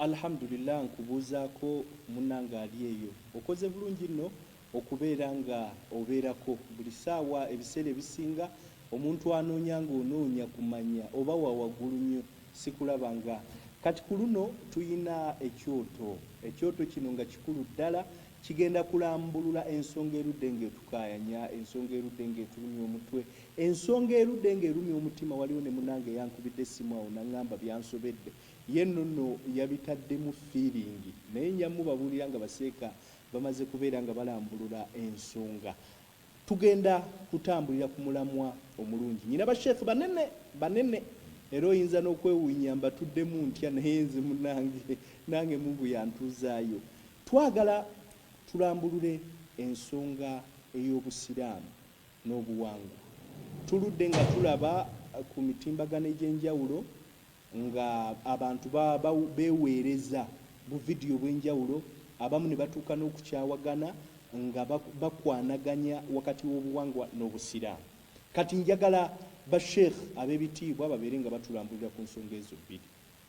Alhamdulillah nkubuuzaako munnanga ali eyo okoze bulungi nno okubeera nga obeerako buli ssaawa ebiseera ebisinga omuntu anoonya ng'onoonya kumanya oba wa waggulu nnyo sikulaba nga kati ku luno tuyina ekyoto kino nga kikulu ddala kigenda kulambulula ensonga erudde ng'etukaayanya ensonga erudde ng'etulumya omutwe ensonga erudde ng'erumya omutima waliwo ne munnange yankubidde essimu awo naŋŋamba byansobedde ye nno yabitaddemu fiiringi naye njamubabuulira nga baseeka bamaze kubeera nga balambulula ensonga tugenda kutambulira ku mulamwa omulungi nyina basheekhe banene era oyinza n'okwewuunya mbatuddemu ntya naye nze munnange nange Mungu yantuuzaayo twagala tulambulule ensonga ey'obusiraamu n'obuwangwa tuludde nga tulaba ku mitimbagano egy'enjawulo nga abantu beeweereza buvidiyo bw'enjawulo abamu ne batuuka n'okukyawagana nga bakwanaganya wakati w'obuwangwa n'obusiraamu kati njagala basheekh ab'ebitiibwa babeere nga batulambulira ku nsonga ezo bbiri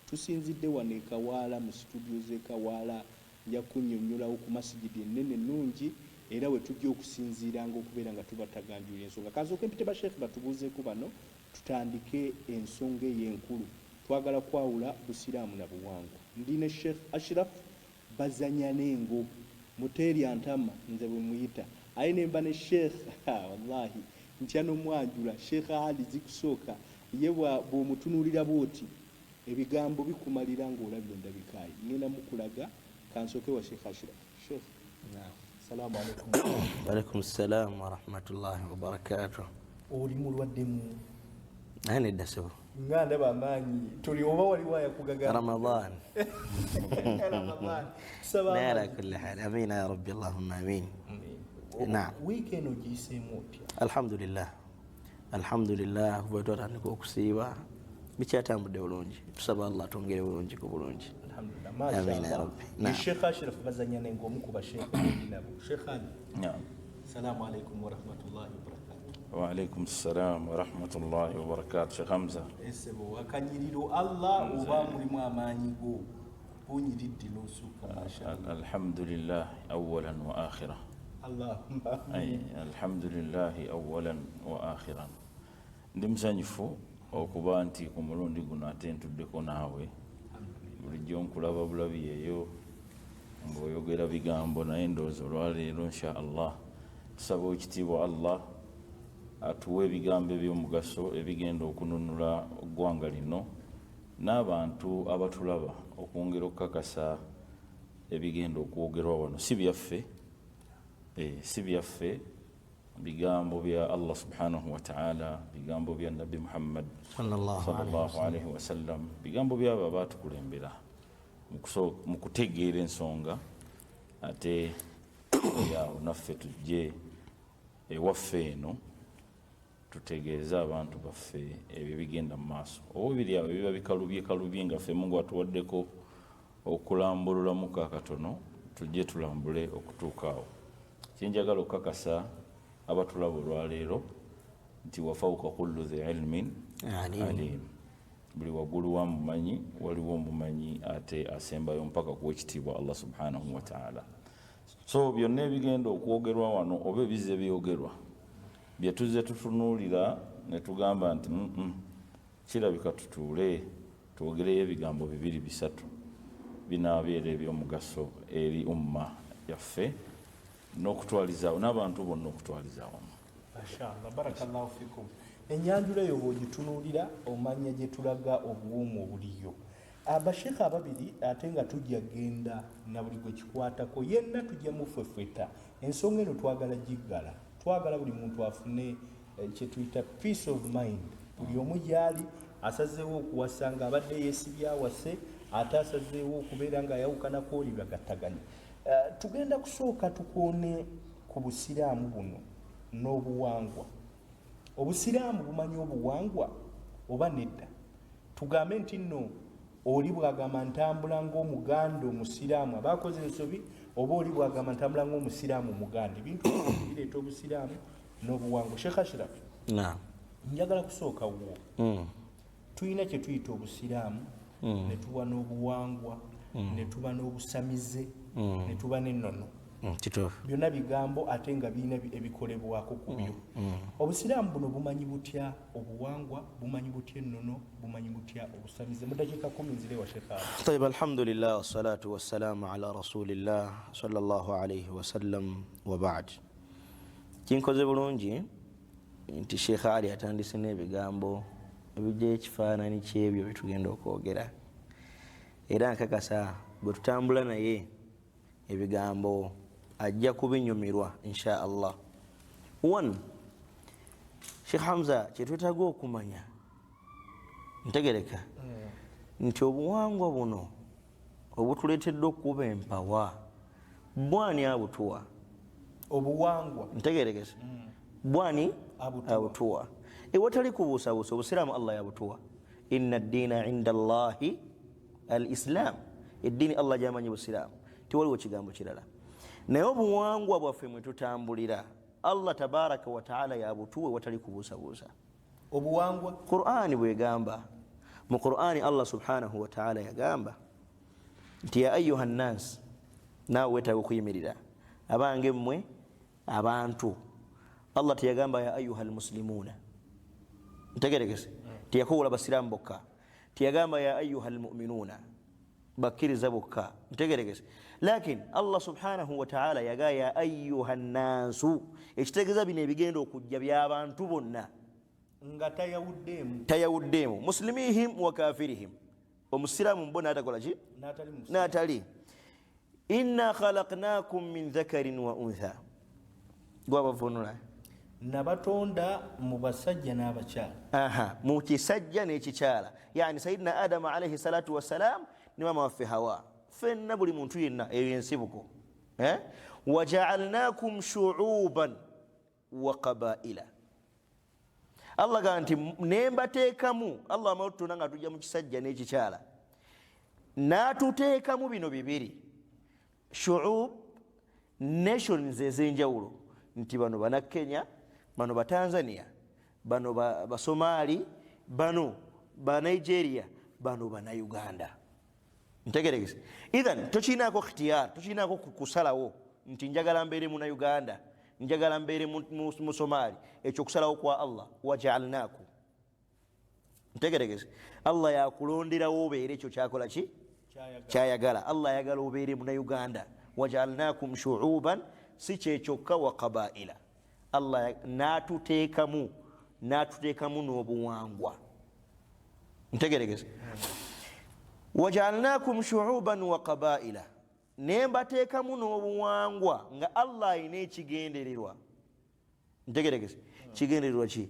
tusinzidde wano e Kawaala mu situdiyo z'e Kawaala nja kunnyonnyolawo ku masigidi ennene ennungi era we tujja okusinziiranga okubeera nga tubataganjulira ensonga kansooke mpite basheekh batubuuzeeko bano tutandike ensonga ey'enkulu twagala kwawula busiraamu na buwangwa ndine Sheikh Ashraf bazanya nengo muteerya ntama nze bwe muyita aye nemba ne Sheikh wallahi ntya n'omwanjula Sheikh Ali zikusooka ye bw'omutunuulira bw'oti ebigambo bikumalira ng'olabye ndabikaayi ngenda mukulaga kansooke wa Sheikh Ashraf. Sheikh salaamu alaikum. Waalaikum salaam wa rahmatullahi wa barakatuh. Oli mulwaddemu naye nedda sebo nga ndaba amaanyi tuli oba waliwo ayakugaga Ramadan naye ala kulli haal amiina ya rabbi allahumma amiin. Naam, wiikendi ogiyiseemu otya? alhamdulillah kuba twatandika okusiiba bikyatambudde bulungi tusaba Allah twongere bulungi ku bulungi. Amiina ya rabbi. Naam, Sheikh Ashraf bazanya nengo omu ku basheekhe nabo. Sheikh Ali. Naam. Salaamu alaikum wa rahmatullahi wa barakatuh. Wa alaikum salaam wa rahmatullahi wa barakatuh. Sheikh Hamza. Esebo akanyiriro Allah oba mulimu amaanyi go bunyiridde n'osuuka mashallah. Alhamdulillah awwalan wa akhiran. Allahumma amin. Alhamdulillah awwalan wa akhiran. Ndi musanyufu okuba nti ku mulundi guno ate ntuddeko naawe bulijjo nkulaba bulabi eyo ng'oyogera bigambo naye ndowooza olwaleero insha Allah tusaba ekitiibwa Allah atuwe ebigambo eby'omugaso ebigenda okununula eggwanga lino n'abantu abatulaba okwongera okukakasa ebigenda okwogerwa wano si byaffe bigambo bya Allah subhanahu wa ta'ala bigambo bya Nabi Muhammad sallallahu alaihi wasallam bigambo byabo abatukulembera mu kutegeera ensonga ate yawo naffe tujje ewaffe eno tutegeeza abantu baffe ebyo bigenda mu maaso oba biri awo biba bikalubye nga ffe Mungu atuwaddeko okulambululamu kakatono tujje tulambule okutuuka awo kyenjagala okukakasa abatulaba olwaleero nti wafawuka kullu dhi ilmin alim buli waggulu wa mumanyi waliwo omumanyi ate asembayo mpaka ku ekitiibwa Allah subhanahu wa ta'ala. So byonna ebigenda okwogerwa wano oba ebize byogerwa bye tuzze tutunuulira ne tugamba nti kirabika tutuule twogereyo ebigambo bibiri bisatu binaabeera eby'omugaso eri umma yaffe n'okutwaliza n'abantu bonna okutwaliza wamu. Mashallah, barakallahu fikum. Enyanjula eyo bw'ogitunuulira omanya gye tulaga obuwumu obuliyo. Abasheekhe ababiri ate nga tujja genda na buli gwe kikwatako yenna tujja mufefeta ensonga eno twagala giggala twagala buli muntu afune kye tuyita peace of mind buli omu gyali asazeewo okuwasa nga abadde yeesibye awase ate asazeewo okubeera ng'ayawukana kwoli bagattaganya. Tugenda kusooka tukoone ku busiraamu buno n'obuwangwa. Obusiraamu bumanyi obuwangwa oba nedda? Tugambe nti nno oli bwagamba ntambula ng'omuganda omusiraamu aba akoze ensobi oba oli bwagamba ntambula ng'omusiraamu omuganda ebintu bireeta obusiraamu n'obuwangwa. Sheikh Ashraf, njagala kusooka wo tulina kye tuyita obusiraamu ne tuwa n'obuwangwa ne tuba n'obusamize ne tuba n'ennono kituufu byonna bigambo ate nga birina ebikolebwako ku byo obusiraamu buno bumanyi butya obuwangwa bumanyi butya ennono bumanyi butya obusamize mu dakiika 10 nzirewa shekhaali طيب الحمد لله والصلاة والسلام على رسول الله صلى الله عليه وسلم وبعد kinkoze bulungi nti Sheikh Ali atandise n'ebigambo ebijja ekifaananyi kyebyo byetugenda okwogera era nkakasa bwe tutambula naye ebigambo ajja kubinyumirwa insha Allah. One, Sheikh Hamza kyetwetaaga okumanya ntegereka nti obuwangwa buno obutuleetedde okuba empawa bwani abutuwa obuwangwa ntegerekese bwani abutuwa ewatali kubuusabuusa obusiraamu Allah yabutuwa inna ddiina inda Allahi al-Islam eddiini Allah gyamanyi busiraamu tewaliwo kigambo kirala naye obuwangwa bwaffe mwe tutambulira Allah tabaraka wa taala yabutuwe watali kubuusabuusa obuwangwa Qur'ani bwegamba mu Qur'ani Allah subhanahu wa taala yagamba nti ya ayuha nnas naawe wetaaga okuyimirira abange mmwe abantu Allah teyagamba ya ayuha almuslimuuna ntegerekese teyakowula basiraamu bokka teyagamba ya ayuha almu'minuuna bakkiriza bokka ntegerekese lakin Allah subhanahu wa ta'ala yaga ya ayuha nnaasu ekitegeeza bino ebigenda okujja by'abantu bonna nga tayawuddeemu muslimihim wa kafirihim omusiraamu mbona atakola ki n'atali inna khalaqnakum min dhakarin wa untha gwabavunula nabatonda mu basajja n'abakyala mu kisajja n'ekikyala yani sayidina adama alayhi salatu wassalam ne mama waffe hawa fenna buli muntu yenna eyo yensibuko wajaalnakum shuuban wa qabaila Allah ga nti nembateekamu Allah amatutonda nga tujja mu kisajja n'ekikyala n'atuteekamu bino bibiri shuub nations ez'enjawulo nti bano bana Kenya bano ba Tanzania bano ba Somali bano ba Nigeria bano bana Uganda ntegeregese idhan tokinako ikhtiyar tokinako kusalawo nti njagala mbeere mu Uganda njagala mbeere mu Somali ekyo kusalawo kwa Allah waja'alnakum ntegeregese Allah yakulonderawo obeere ekyo kyakola ki kyayagala Allah yagala obeere mu Uganda waja'alnakum shu'uban si kyekyokka wa qabaila Allah n'atuteekamu n'obuwangwa ntegeregese waja'alnakum shu'uban wa qabaila nembateekamu n'obuwangwa nga Allah ayina ekigendererwa ntegeregese kigendererwa ki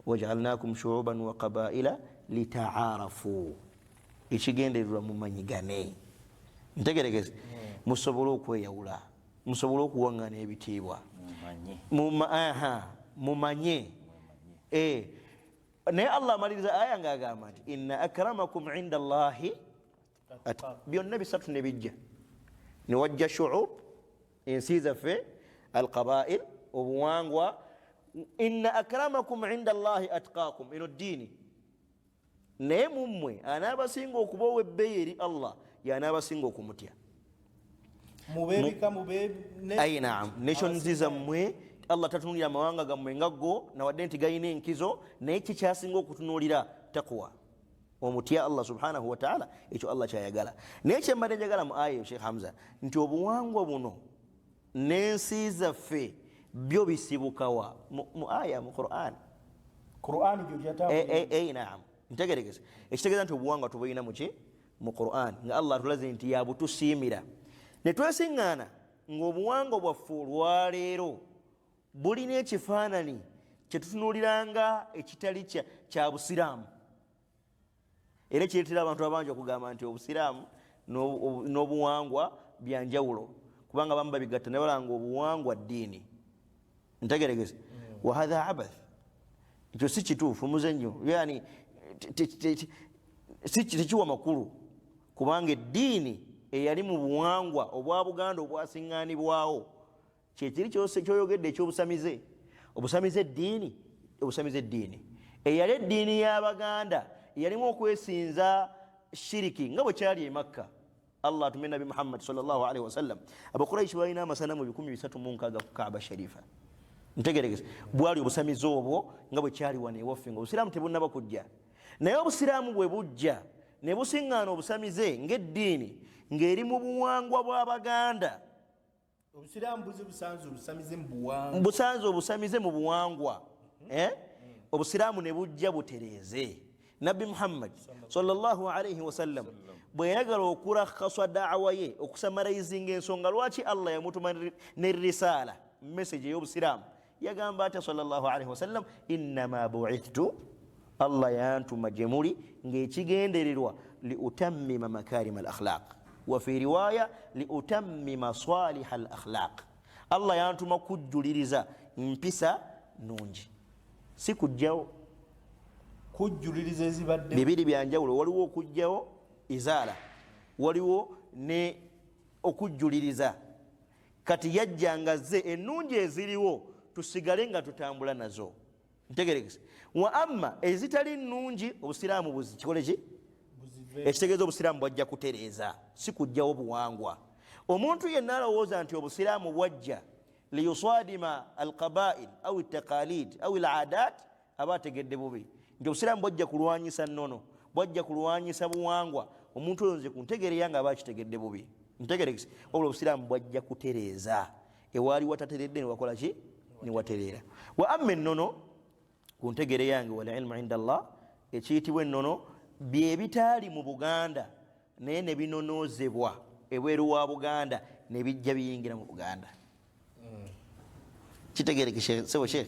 waja'alnakum shu'uban wa qabaila litaarafu ekigendererwa mumanyigane ntegeregese musobole okweyawula musobole okuwangana ebitiibwa mumanye naye Allah amaliriza aya ng'agamba nti inna akramakum inda Allahi byonna bisatu ne bijja ne wajja shu'ub ensi zaffe alqabail obuwangwa inna akramakum inda Allahi atqakum eno ddiini naye mummwe anaabasinga okuba ow'ebbeeyi eri Allah y'anaabasinga okumutya naam nations zammwe Allah tatunulira amawanga gammwe nga go nawadde nti gayina enkizo naye kikyasinga okutunuulira taqwa omutya Allah subhanahu wa ta'ala ekyo Allah kyayagala naye kyembadde njagala mu aya Sheikh Hamza nti obuwangwa buno n'ensi zaffe byo bisibukawa mu aya mu Qur'an naam ntegeregese ekitegeeza nti obuwangwa tubulina muki mu Qur'an nga Allah atulaze nti yabutusiimira ne twesiŋŋaana ng'obuwangwa bwaffe olwaleero bulina ekifaananyi kyetutunuuliranga ekitali kya busiraamu era kireetera abantu abangi okugamba nti obusiraamu n'obuwangwa byanjawulo kubanga bamu babigatta ne balanga obuwangwa ddiini ntegeregese wa hatha abath ekyo si kituufu muzennyo yani tekiwa makulu kubanga eddiini eyali mu buwangwa obwa Buganda obwasiŋŋaanibwawo kyekiri kyoyogedde ekyobusamize obusamize eddiini eyali eddiini y'Abaganda eyalimu okwesinza shiriki nga bwe kyali e Makka Allah atumye Nabi Muhammad sallallahu alaihi wasallam abakuraishi balina amasanamu 360 ku Kaaba Sharifa ntegeregese bwali obusamize obwo nga bwe kyali wano ewaffe nga obusiraamu tebunnaba kujja naye obusiraamu bwe bujja ne busiŋŋaana obusamize ng'eddiini ng'eri mu buwangwa bw'Abaganda. Obusiraamu busanze obusamize mu buwangwa, busanze obusamize mu buwangwa. Obusiraamu ne bujja butereeze. Nabbi Muhammad sallallahu alaihi wasallam bwe yagala okulakhasa da'wa ye okusamarayizinga ensonga lwaki Allah yamutuma ne risaala message y'obusiraamu yagamba ati sallallahu alaihi wasallam innama bu'ithtu Allah yantuma jemuli ng'ekigendererwa liutammima makarima al akhlaq wa fi riwaya liutammima salih al akhlaq. Allah yantuma kujuliriza mpisa nungi si kujjawo kujuliriza ezibadde bibiri byanjawulo. Waliwo okujjawo izaala, waliwo ne okujuliriza. Kati yajjanga ze ennungi eziriwo tusigale nga tutambula nazo ntegeregese. Wa amma ezitali nnungi obusiraamu buzikoleki ekitegeeza obusiraamu bwajja kutereeza si kujjawo buwangwa. Omuntu yenna alowooza nti obusiraamu bwajja liyuswadima alqabail au altaqalid au aladat aba ategedde bubi nti obusiraamu bwajja kulwanyisa nnono, bwajja kulwanyisa buwangwa. Omuntu oyo nze ku ntegere yange aba akitegedde bubi ntegeregese. Wabula obusiraamu bwajja kutereeza ewaali watateredde newakola ki newatereera. Wa amma ennono ku ntegere yange wal ilmu inda Allah ekiyitibwa ennono bye bitaali mu Buganda naye ne binonoozebwa ebweru wa Buganda ne bijja biyingira mu Buganda. Kitegerekese sebo sheikh.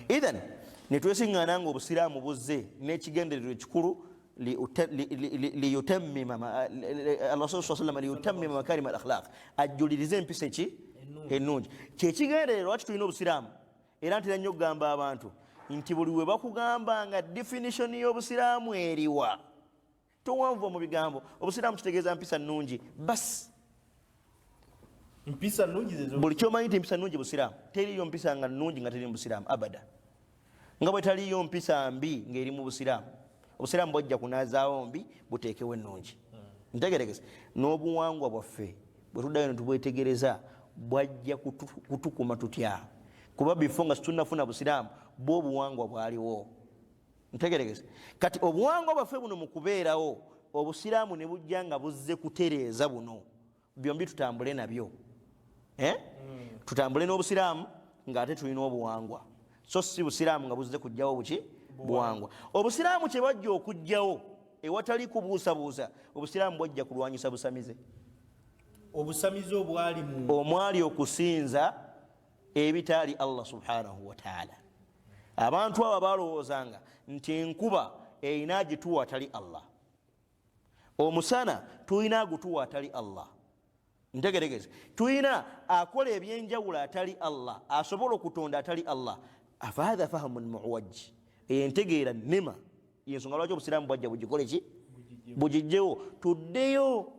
Idhan netwesiŋŋaana nga obusiraamu buzze n'ekigendererwa ekikulu liyutammima Allah sallallahu alaihi wasallam liyutammima makarima al akhlaq ajulirize empisa ki ennungi kyekigendererwa lwaki tulina obusiraamu. Era ntera nnyo okugamba abantu nti buli we bakugamba nga definition y'obusiraamu eriwa towanvuwa mu bigambo. Obusiraamu kitegeeza mpisa nnungi basi. Mpisa nnungi zezo buli kyomanyi nti mpisa nnungi busiraamu. Teriyo mpisa nga nnungi nga teri mu busiraamu abada, nga bwe taliyo mpisa mbi ng'eri mu busiraamu. Obusiraamu bwajja kunaazaawo mbi buteekewo ennungi ntegeregese. N'obuwangwa bwaffe bwe tuddayo ne tubwetegereza bwajja kutukuma tutya kuba bifo nga situnnafuna busiraamu bwo obuwangwa bwaliwo ntegeregese. Kati obuwangwa bwaffe buno mu kubeerawo obusiraamu ne bujja nga buzze kutereeza buno byombi tutambule nabyo. Tutambule n'obusiraamu ng'ate tulina obuwangwa so si busiraamu nga buzze kujjawo buki buwangwa. Obusiraamu kye bajja okujjawo ewatali kubuusabuusa obusiraamu bwajja kulwanyisa busamize. Obusamize obwali mu omwali okusinza ebitaali Allah subhanahu wa ta'ala. Abantu abo balowoozanga nti enkuba erina agituwa atali Allah, omusana tulina agutuwa atali Allah ntegeregeze. Tulina akola ebyenjawulo atali Allah, asobola okutonda atali Allah. Afahatha fahamun muwajj entegeera nema yensonga lwaki obusiraamu bwajja bugikole ki bugijjewo tuddeyo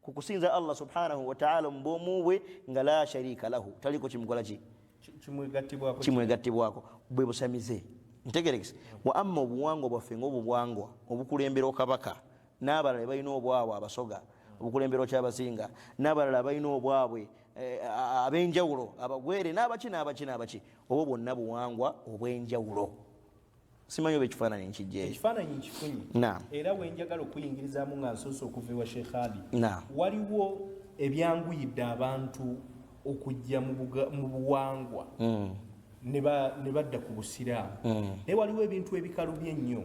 ku kusinza Allah subhanahu wa ta'ala mu bwomu bwe nga la sharika lahu taliko kimukola ki kimwegattibwako bwe busamize ntegeregese. Wa amma obuwangwa bwaffe ng'obuwangwa obukulembera okabaka n'abalala balina obwabwe abasoga obukulembera okyabasinga n'abalala balina obwabwe ab'enjawulo abagwere n'abaki obwo bwonna buwangwa obw'enjawulo. Simanyi oba ekifaananyi nkijjeeyo. Ekifaananyi nkifunye era wenjagala okuyingirizaamu nga nsoose okuva ewa Sheikh Ali waliwo ebyanguyidde abantu okujja mu buwangwa ne badda ku busiraamu naye waliwo ebintu ebikalubye ennyo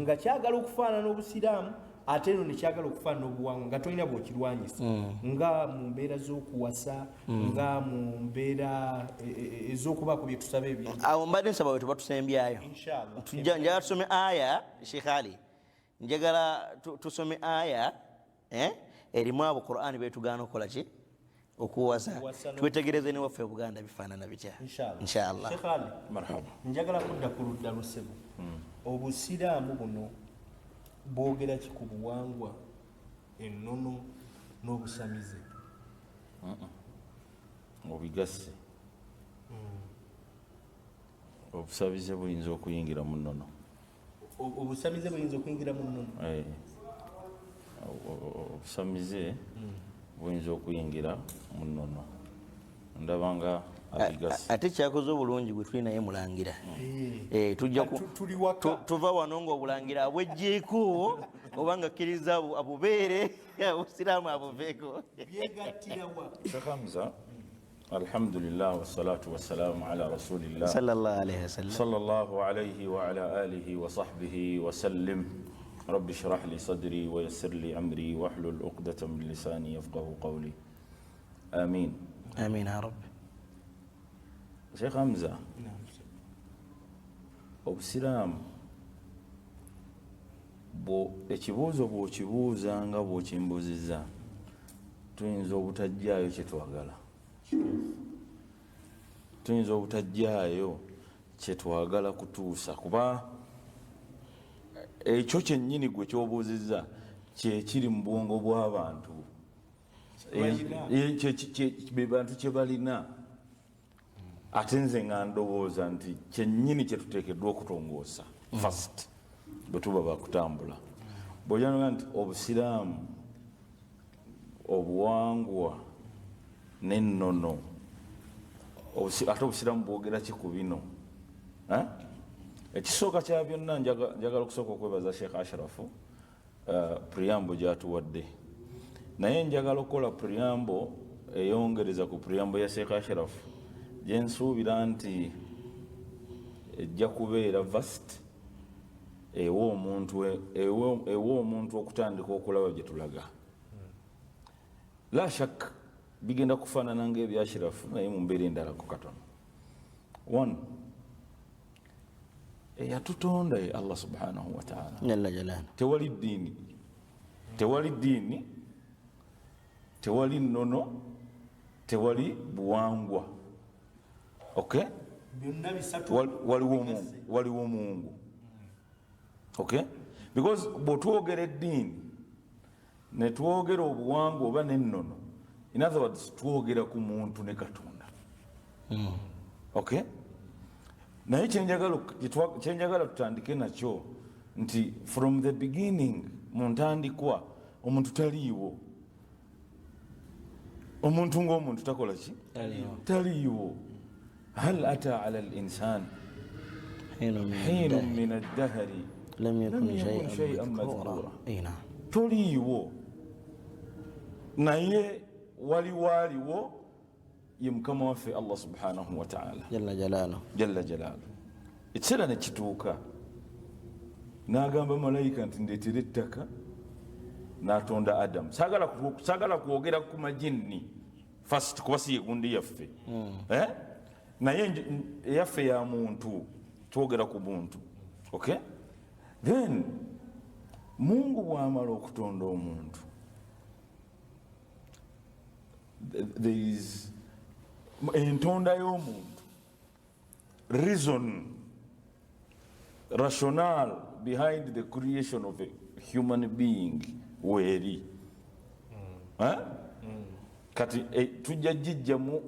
nga kyagala okufaanana obusiraamu ate eno nekyagala okufaanana obuwangwa nga tolina bw'okirwanyisa nga mu mbeera z'okuwasa nga mu mbeera ez'okubaako bye tusaba ebintu. Awo mbadde nsaba bwe tuba tusembyayo njagala tusome aya Sheikh Ali, njagala tusome aya erimu abo Qur'ani betugaana okukola ki okuwasa twetegereze ne waffe Buganda bifaanana bitya inshallah. Sheikh Ali marhaba, njagala kudda ku ludda lusebo obusiraamu buno bwogera ki ku buwangwa ennono n'obusamize obigasse. Obusamize buyinza okuyingira mu nnono, obusamize buyinza okuyingira mu nnono. obusamize buyinza okuyingira mu nnono ndabanga abigasi ate kyakoze obulungi bwe tuli naye mulangira tujja tuva wano ngaobulangira abwejjeeko obanga kkiriza abubeere obusiraamu abuveeko Sheikh Hamza alhamdulillah wassalatu wassalamu ala rasulillah sallallahu alayhi wasallam sallallahu alayhi wa ala alihi wa sahbihi wa sallim rabbi shrah li sadri wa yassir li amri wahlul uqdatan min lisani yafqahu qawli amin amin ya rabbi. Sheikh Hamza obusiraamu ekibuuzo bw'okibuuza nga bw'okimbuuzizza tuyinza obutajjaayo kyetwagala tuyinza obutajjaayo kyetwagala kutuusa kuba ekyo kyennyini gwe kyobuuzizza kyekiri mu bwongo bw'abantu be bantu kye balina ate nze nga ndowooza nti kyennyini kyetuteekeddwa okutongoosa first bwe tuba bakutambula bw'ojanoga nti obusiraamu obuwangwa n'ennono ate obusiraamu bwogera ki ku bino ekisooka kya byonna njagala okusooka okwebaza Sheikh Ashrafu priyambo gyatuwadde naye njagala okukola priyambo eyongereza ku priyambo ya Sheikh Ashrafu gyensuubira nti ejja kubeera vast ewa omuntu okutandika okulaba gye tulaga la shak bigenda kufaanana ngaebya Ashrafu naye mu mbeera endalako katono. One, eyatutonda ye Allah subhanahu wa ta'ala jalla jalaaluhu tewali ddiini tewali nnono tewali buwangwa okay waliwo Mungu okay because bw'otwogera eddiini ne twogera obuwangwa oba n'ennono in other words twogera ku muntu ne Katonda okay naye kyenjagala tutandike nakyo nti from the beginning mu ntandikwa omuntu taliiwo omuntu ng'omuntu takola ki taliiwo hal ata ala al-insan hiinun min ad-dahri lam yakun shay'an madhkura toliiwo naye waliwo ye mukama waffe Allah subhanahu wa ta'ala jalla jalaaluhu ekiseera ne kituuka n'agamba malayika nti ndeetera ettaka n'atonda Adamu. Saagala kwogera ku majinni first kuba si yegundi yaffe naye eyaffe ya muntu twogera ku muntu okay then Mungu bw'amala okutonda omuntu there is entonda y'omuntu reason rationale behind the creation of a human being weeri kati tujja jijjamu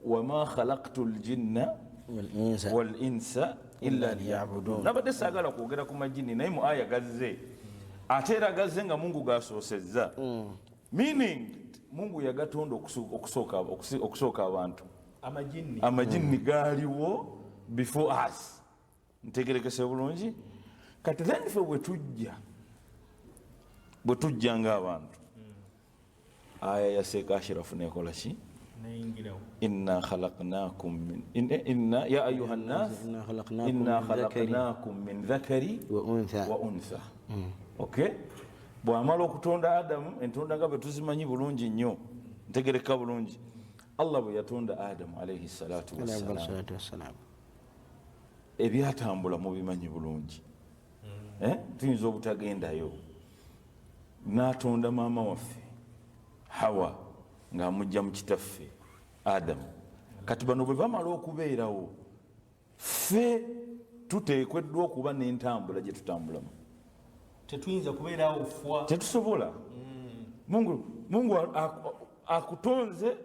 wama khalaqtu ljinna wal insa illa liyabudun. Nabadde saagala kwogera ku majini naye mu aya gazze ate era gazze nga Mungu gasoosezza meaning Mungu yagatonda okusooka abantu amajini gaaliwo before us. Ntegerekese bulungi kati then ffe bwe tujja ng'abantu aya ya Sheikh Ashrafu nekola ki inna khalaqnakum ya ayuha nnas inna khalaqnakum min dhakari wa untha okay bw'amala okutonda Adamu entonda nga bwe tuzimanyi bulungi nnyo ntegereka bulungi Allah bwe yatonda Adamu alayhi salatu wassalam ebyatambula mubimanyi bulungi tuyinza obutagendayo n'atonda maama waffe Hawa ng'amujja mu kitaffe Adamu. Kati bano bwe bamala okubeerawo ffe tuteekweddwa okuba n'entambula gye tutambulamu. Tetuyinza kubeerawo fwa tetusobola. Mungu akutonze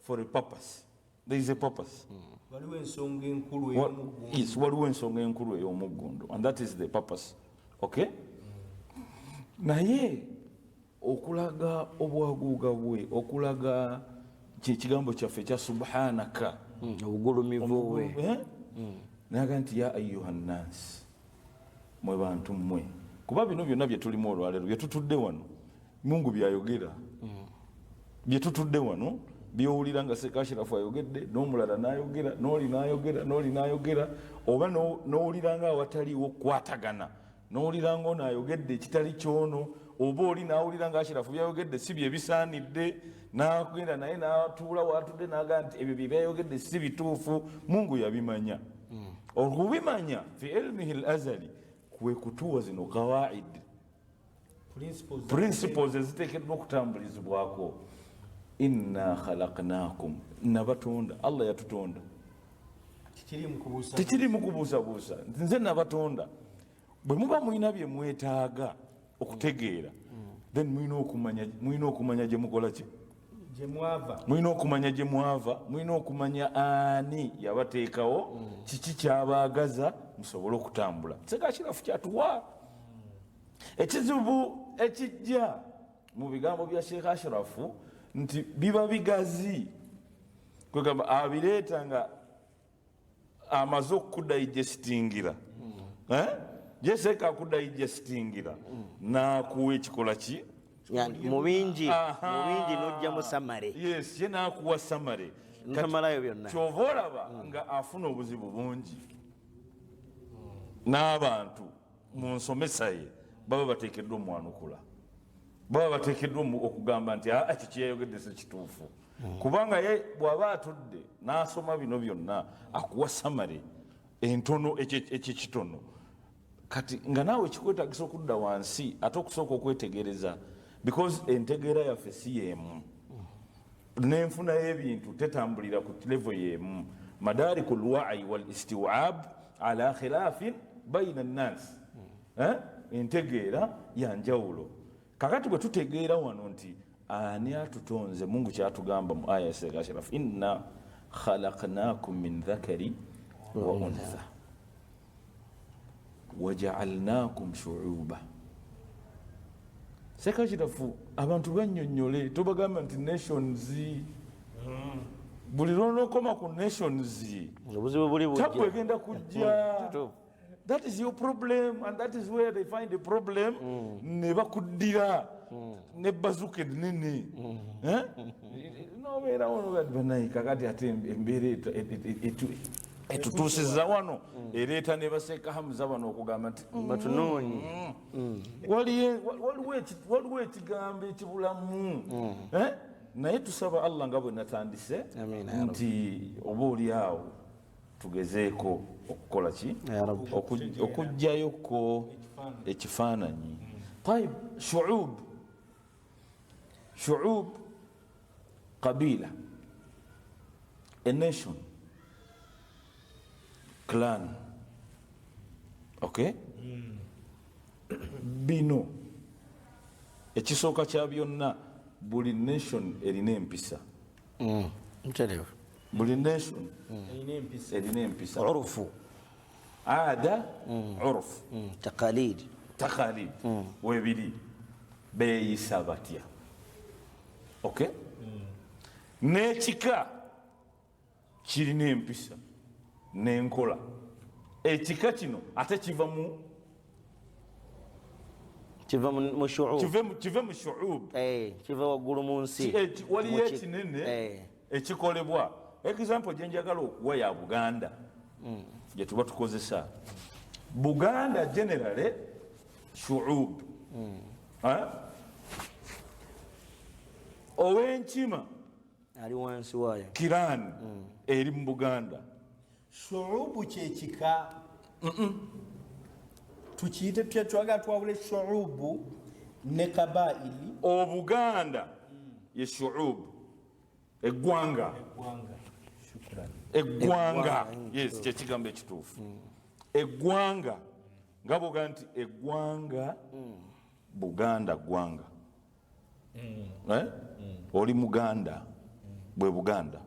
for a purpose. There is a purpose. Waliwo ensonga enkulu ey'omuggundu. Yes, waliwo ensonga enkulu ey'omuggundu and that is the purpose. Okay? Naye okulaga obwaguuga bwe, okulaga kigambo kyaffe kya subhanaka, obugulumivu bwe. naga nti ya ayuha nnasi, mwe bantu mmwe, kuba bino byonna bye tulimu olwaleero bye tutudde wano Mungu byayogera, bye tutudde wano byowulira nga Sekashirafu ayogedde, n'omulala n'ayogera, n'oli n'ayogera, n'oli n'ayogera, oba n'owulira nga awataliwo kwatagana, n'owulira nga ono ayogedde ekitali kyono, oba oli n'awulira nga Ashirafu byayogedde si bye bisaanidde, n'agenda naye n'atuula waatudde n'aga nti ebyo bye byayogedde si bituufu. Mungu yabimanya. Okubimanya fi ilmihi al-azali kwe kutuwa zino kawaid, principles eziteekeddwa okutambulizibwako. Inna khalaqnakum, nabatonda, Allah yatutonda, tekiri mu kubuusabuusa, nze nabatonda. Bwe muba mulina bye mwetaaga okutegeera, then mulina okumanya gye mukola ki, mulina okumanya gye mwava, mulina okumanya ani yabateekawo, kiki kyabaagaza musobole okutambula. Sekashirafu kyatuwa. Ekizibu ekijja mu bigambo bya Sheikh Ashrafu nti biba bigazi, kwegamba abireeta nga amaze okudigestingira, jeseka akudigestingira n'akuwa ekikola ki mu bingi n'ojjamu samare. Yes, ye n'akuwa samare, ntamalayo byonna. Kyova olaba nga afuna obuzibu bungi, n'abantu mu nsomesa ye baba bateekeddwa omwanukula, baba bateekeddwa okugamba nti ekyo kyeyayogedde si kituufu, kubanga ye bw'aba atudde n'asoma bino byonna akuwa samare entono ekikitono. Kati nga naawe kikwetagisa okudda wansi ate okusooka okwetegereza, because entegeera yaffe si yeemu, n'enfuna y'ebintu tetambulira ku level yeemu. Madaariku lwa'i wal istiwab ala khilaafin bayina nnaasi, entegeera ya njawulo. Kakati bwe tutegeera wano nti ani atutonze, Mungu kyatugamba mu aya ya Sekashirafu, inna khalaqnakum min dhakari wa untha waja'alnakum shu'uba. Sekashirafu abantu bannyonnyole, tobagamba nti nations, buli lw'onookoma ku nations obuzibu buli bujja, tabu egenda kujja. That is your problem, and that is where they find the problem. Ne bakuddira ne bazuka ennene, nobeera wano banayi, kakati ate embeera etutuusiza wano ereeta ne baseeka Hamza bano okugamba nti batunoonyi. waliwo ekigambo ekibulamu, naye tusaba Allah nga bwe natandise nti oba oli awo tugezeeko okukola ki, okugjayoko ekifaananyi. Tayib, shu'ub qabila, a nation, clan, okay? Bino ekisooka kya byonna, buli nation erina empisa, buli nation erina empisa, urufu, ada, urufu, taqalid, webiri beeyisa batya, okay? N'ekika kirina empisa n'enkola. Ekika kino ate kiva mu shu'ub, kive mu shu'ub, kiva waggulu mu nsi. Waliyo ekinene ekikolebwa. Example gye njagala okuwa ya Buganda gye tuba tukozesa. Buganda generally shu'ub, ow'enkima ali wansi waayo, kirani eri mu Buganda. Shu'ubu kyekika, tukiyite tutya, twagala twawule shu'ubu ne kabaili. Obuganda ye shu'ub, eggwanga. Eggwanga, yes, kyekigambo ekituufu. Eggwanga nga bwoga nti eggwanga, Buganda ggwanga, oli Muganda bwe Buganda,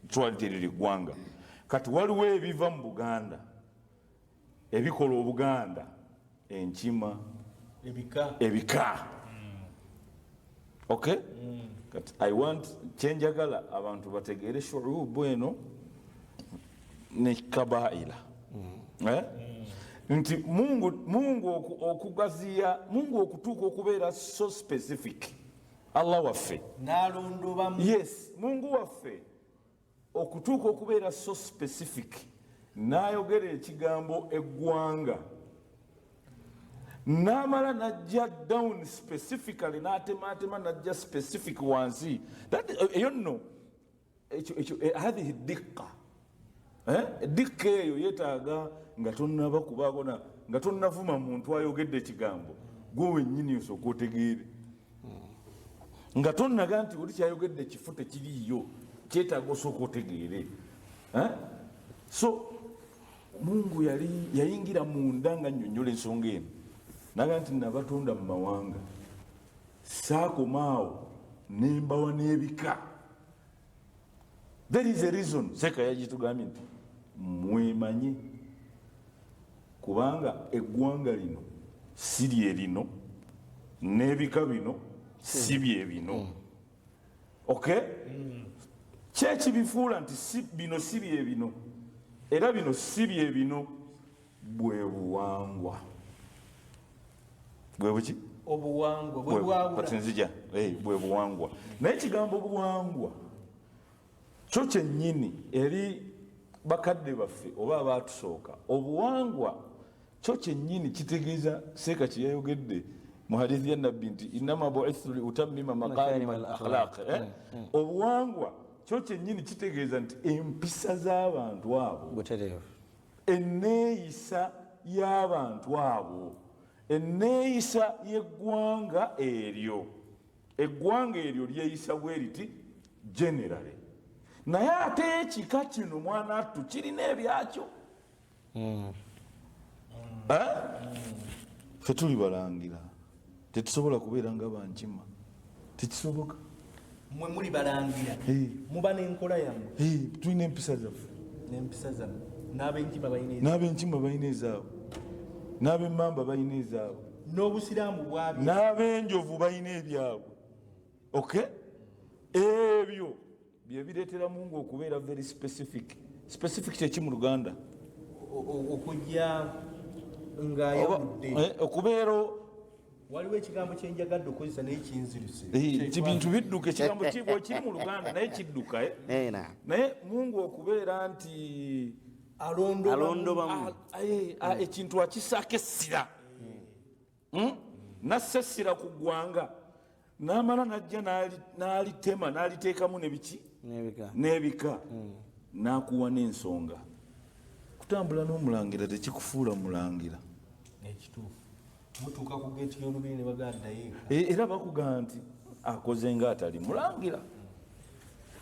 twalite liri ggwanga. Kati waliwo ebiva mu Buganda ebikola Obuganda, enkima, ebika. Okay? Kati I want kyenjagala abantu bategeere shuubu eno ne kabaila. Nti Mungu okugaziya, Mungu okutuuka okubeera so specific. Allah waffe. Yes, Mungu waffe okutuuka okubeera so specific. N'ayogera ekigambo eggwanga. N'amala najja down specifically, n'atematema najja specific wansi. Eyo nno hadihi dikka. Dikka eyo yeetaaga nga tonnaba kubaako nga tonnavuma muntu ayogedde ekigambo gwe wennyini osooka otegeere. Nga tonnaga nti oli kyayogedde ekifo tekiriiyo, kyetaaga osooka otegeere. So Mungu yayingira munda nga nnyonnyola ensonga eno. Naga nti nabatonda mu mawanga, saakomaawo nembawa n'ebika. There is a reason Seka yagitugambye nti mwemanye, kubanga eggwanga lino si lye lino, n'ebika bino si bye bino. Okay? Kyekibifuula nti bino si bye bino era bino si bye bino, bwe buwangwa. Bwe buki? Obuwangwa bwe buwangwa. Naye ekigambo buwangwa kyo kyennyini eri bakadde baffe oba abaatusooka, obuwangwa kyo kyennyini kitegeeza Seeka kye yayogedde mu hadithi ya Nabbi nti innama bu'ithtu li utammima makaarima al akhlaq. Obuwangwa kyo kyennyini kitegeeza nti empisa z'abantu abo, enneeyisa y'abantu abo, enneeyisa y'eggwanga eryo. Eggwanga eryo lyeyisa bwe riti generally. Naye ate ekika kino mwana attu kirina ebyakyo. Ffe tuli balangira, tetusobola kubeera nga bankima, tekisoboka. Mwe muli balangira, muba n'enkola yammwe. Tulina empisa zaffe. N'empisa zammwe. N'ab'enkima balina ezaabwe, n'ab'emmamba balina ezaabwe, n'obusiraamu bwabyo, n'ab'enjovu balina ebyabwe. Okay? Ebyo bye bireetera Mungu okubeera very specific. Specific kyeki mu Luganda? Okujja ng'ayawudde. Okubeera waliwo ekigambo kyenjagadde okozesa naye kinziruse. Bintu bidduka, ekigambo kiri mu Luganda naye kidduka. Naye Mungu okubeera nti alondobamu ekintu akisaako essira, nassa essira ku ggwanga, n'amala n'ajja n'alitema n'aliteekamu n'ebika, n'akuwa n'ensonga. Kutambula n'omulangira tekikufuula mulangira. Ekituufu. Mutuuka ku geeti y'olubiri ne bagaddayo. Era bakugamba nti akoze ng'atali mulangira.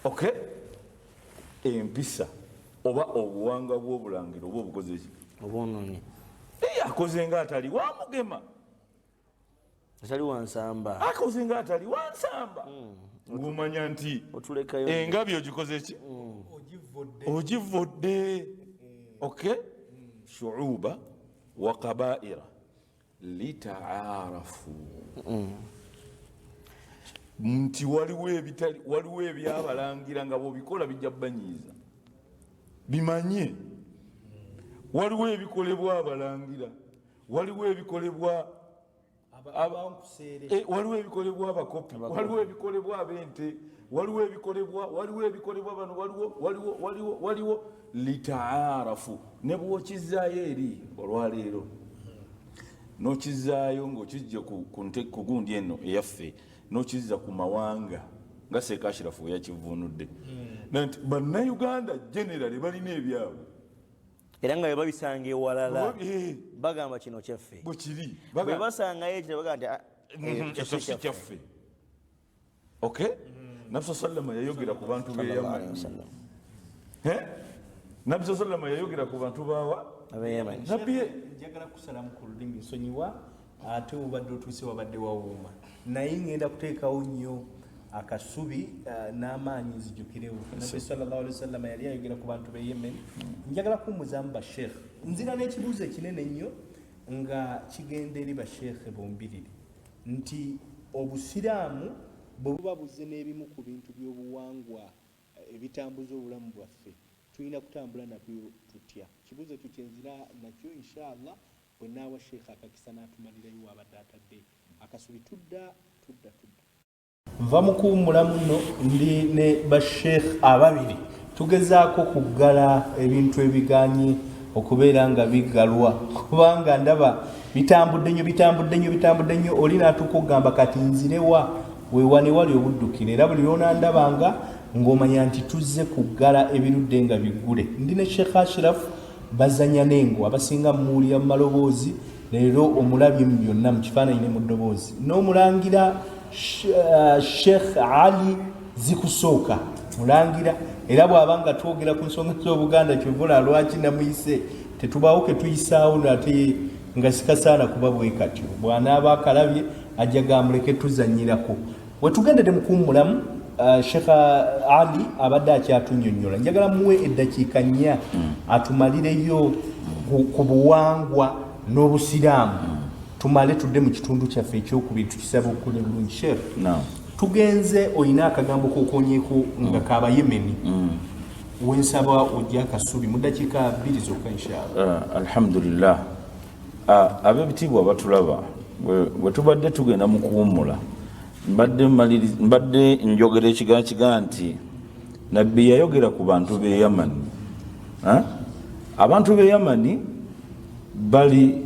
Okay? Empisa oba obuwanga bw'obulangira oba obukoze ki? Obwonoonyi. Akoze ng'atali wamugema. Atali wansamba. Akoze ng'atali wansamba. Ng'omanya nti engabi ogikoze ki? Ogivodde. Okay? Shuuba wa kabaira litaarafu. Nti waliwo ebyabalangira nga bw'obikola bijja banyiiza. Bimanye. Waliwo ebikolebwa abalangira, waliwo ebikolebwa waliwo ebikolebwa abakopi, waliwo ebikolebwa ab'ente, waliwo ebikolebwa bano, waliwo litaarafu. Ne bw'okizaayo eri olwaleero n'okizaayo ng'okijja ku gundi eno eyaffe, n'okizza ku mawanga nga Seeka Ashrafu yakivvuunudde nti bannayuganda generally balina ebyabwe era nga bwe babisanga ewalala bagamba kino kyaffe, bwe kiri bwe basangayo ekyo bagamba nti ekyo si kyaffe. Okay? Nabbi sallama yayogera ku bantu b'Eyamani. Nabbi sallama yayogera ku bantu baawa ab'Eyamani. Njagala kusalamu ku lulimi nsonyiwa, ate obadde otuuse wabadde wawuuma, naye ngenda kuteekawo nnyo akasubi n'amaanyi nzijukirewo. Nabbi sallallahu alaihi wasallam yali ayogera ku bantu b'e Yemen. Njagala kumuzaamu basheekh, nzira n'ekibuuzo ekinene nnyo nga kigenda eri basheekhe bombiriri nti obusiraamu bwe bubabuze n'ebimu ku bintu by'obuwangwa ebitambuza obulamu bwaffe tulina kutambula nabyo tutya. Kibuuzo ekyo kyenzira nakyo inshallah bwe naawa sheekh akakisa n'atumalirayo wabadde atadde akasubi. Tudda nva mu kuwummulamu nno ndi ne basheekh ababiri tugezaako kuggala ebintu ebiganye okubeera nga biggalwa kubanga ndaba bitambudde nnyo oli n'atuuka okugamba kati nzirewa weewane wali obuddukire era buli lyonandabanga ng'omanya nti tuzze kuggala ebirudde nga biggule. Ndi ne Sheikh Ashraf bazanya n'engo abasinga muwulira mu maloboozi leero omulabye mu byonna mu kifaananyi ne mu ddoboozi n'omulangira Sheikh Ali Zikusooka mulangira era bw'abanga twogera ku nsonga z'Obuganda kyovula lwaki namuyise tetubaawo ke tuyisaawo nate nga sikasaana kuba bwe katyo bw'anaaba akalabye ajja gamuleke tuzanyirako. Wetugendedde mu kuwummulamu Sheikh Ali abadde akyatunnyonnyola njagala muwe eddakiika 4 atumalireyo ku buwangwa n'obusiraamu tumale tudde mu kitundu kyaffe ekyokubiri tukisaba okukola bulungi. Sheikh tugenze olina akagambo kokonyeeko nga kabayemeni wensaba ojja akasubi mu ddakiika 2 zokka inshallah. Alhamdulillah ab'ebitiibwa batulaba bwe tubadde tugenda mu kuwummula mbadde njogera ekigaa nti nabbi yayogera ku bantu b'e Yamani. Abantu b'e Yamani bali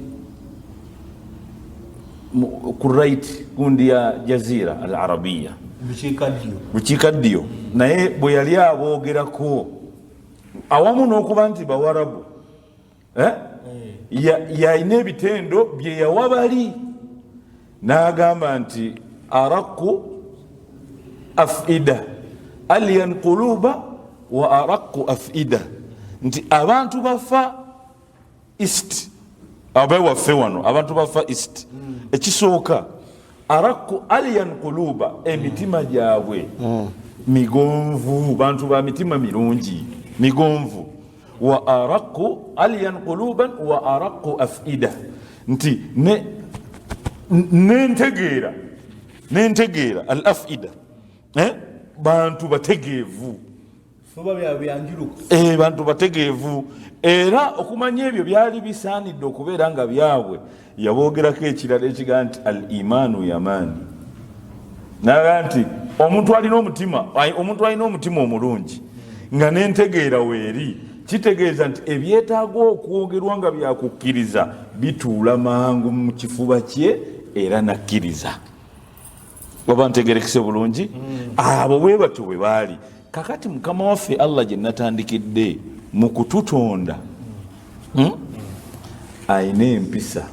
ku right gundi ya Jazira al Arabiya bukiikaddyo naye bwe yali aboogerako awamu n'okuba nti Bawarabu yalina ebitendo bye yawa bali n'agamba nti araku afida alyan quluba wa araku afida nti abantu bafa east abewaffe wano abantu bafa east ekisooka araku alyan quluba emitima gyabwe migonvu bantu ba mitima mirungi migonvu wa araku alyan quluban wa araku afida nti nentegeera al afida bantu bategeevu bantu bategeevu era okumanya ebyo byali bisaanidde okubeera nga byabwe yaboogerako ekirala ekigaa nti al imaanu yamaani naga nti omuntu alina omutima omulungi nga nentegeera weeri kitegeeza nti ebyetaaga okwogerwa nga byakukkiriza bituula mangu mu kifuba kye era nakkiriza. Oba ntegerekese bulungi abo bwe batyo bwe baali. Kakati mukama waffe Allah gye natandikidde mu kututonda ayina empisa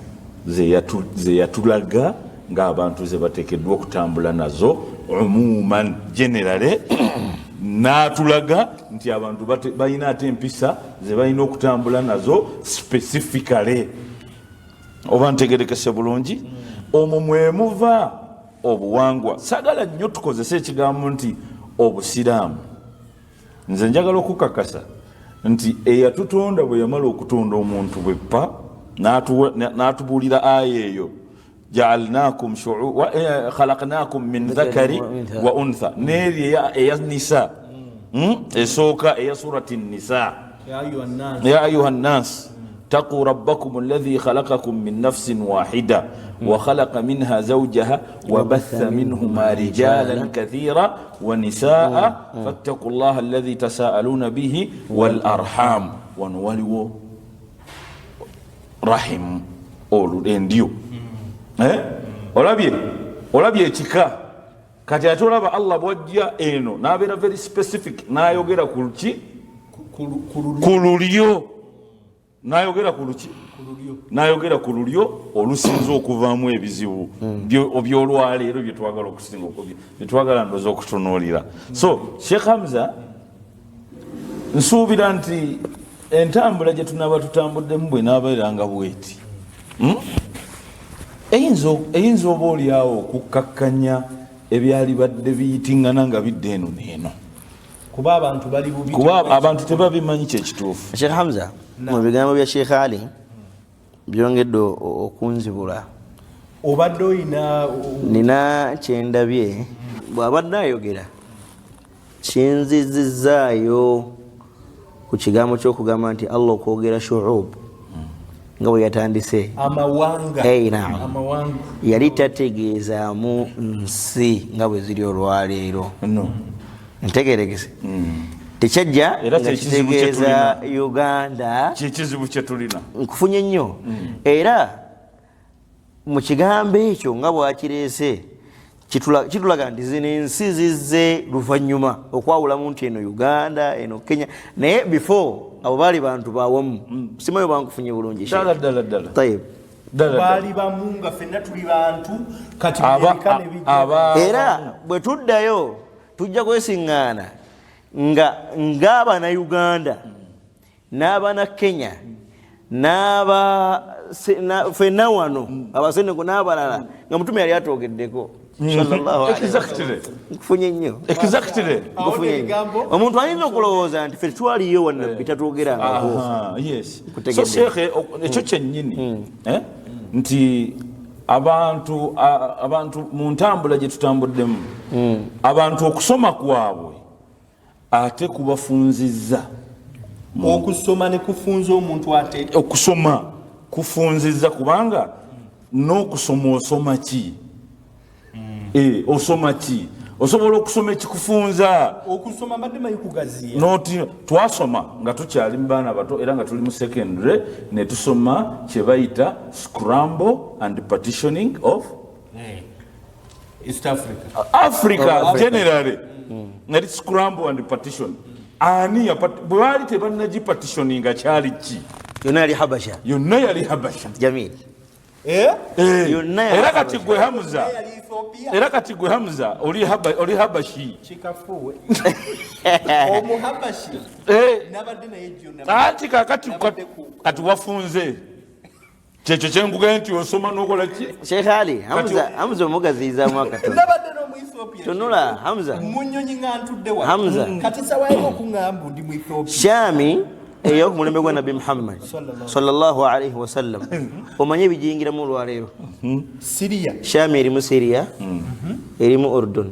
ze yatulaga ng'abantu ze bateekeddwa okutambula nazo umuman generale n'atulaga nti abantu balina ate empisa ze balina okutambula nazo specifically. Oba ntegerekese bulungi omwo mwemuva obuwangwa. Sagala nnyo tukozese ekigambo nti obusiraamu. Nze njagala okukakasa nti eyatutonda bwe yamala okutonda omuntu bweppa n'atubuulira aya eyo ja'alnakum khalaqnakum min dhakari wa untha n'eryo eya nisa esooka eya surati nisa ya ayuha nnas taquu rabbakum alladhi khalaqakum min nafsin wahida وخلق منها زوجها وبث منهما رجالا كثيرا ونساء فاتقوا الله الذي تساءلون به والأرحام ونولو رحم أولو انديو olabye ekika kati ate olaba Allah bwajja eno n'abeera very specific n'ayogera ku luki ku lulyo n'ayogera ku lulyo olusinza okuvaamu ebizibu by'olwaleero bye twagala okusinga bye twagala ndoza okutunuulira. So Sheikh Hamza nsuubira nti entambula gye tunaaba tutambuddemu bwe naabeeranga bweti eyinza oba oliawo okukkakkanya ebyali badde biyitingana nga bidde eno n'eno kuba abantu bali bubi kuba abantu tebabimanyi kyekituufu. Sheikh Hamza mu bigambo bya Sheikh Ali byongedde okunzibula. Obadde oyina nina kyendabye bw'abadde ayogera kinzizizaayo ku kigambo ky'okugamba nti Allah okwogera shu'ub nga bwe yatandise amawanga yali tategeezaamu nsi nga bwe ziri olwaleero ntegeregese tekyajja nga kitegeeza Uganda kyekizibu kyetulina nkufunye nnyo era mu kigambo ekyo nga bwakireese kitulaga nti zino ensi zizze luvannyuma okwawulamu nti eno Uganda eno Kenya naye before abo baali bantu bawamu simayo bankufunye bulungi baali bamu nga ffenna tuli bantu kati era bwe tuddayo tujja kwesiŋŋaana ng'abana Uganda n'abana Kenya ffenna wano abaseneko n'abalala nga mutume yali atwogeddeko nkufunye nnyo omuntu ayinza okulowooza nti ffe twaliyo wannabbi tatwogerangako shekhe ekyo kyennyini nti abantu mu ntambula gye tutambuddemu abantu okusoma kwabwe ate kubafunzizza okusoma ne kufunza omuntu ate okusoma kufunzizza kubanga n'okusoma osoma ki osoma ki osobola okusoma ekikufunza okusoma mbadde mayi kugaziya noti twasoma nga tukyali mu baana bato era nga tuli mu secondary ne tusoma kye bayita scramble and partitioning of East Africa generally nali scramble and partition ani bwe baali tebannagipatitioninga kyali ki yonna yali habasha jamil era kati gwe Hamza oli habashi anti kati wafunze kyekyo kyenkugaye nti osoma nokola ki Sheikh Ali Hamza omugaziizaamu akatono tonula Hamza Shami eyo ku mulembe gwa Nabi Muhammad sallallahu alaihi wasallam omanye ebijingiramu olwaleero Shami erimu Syria erimu Urdun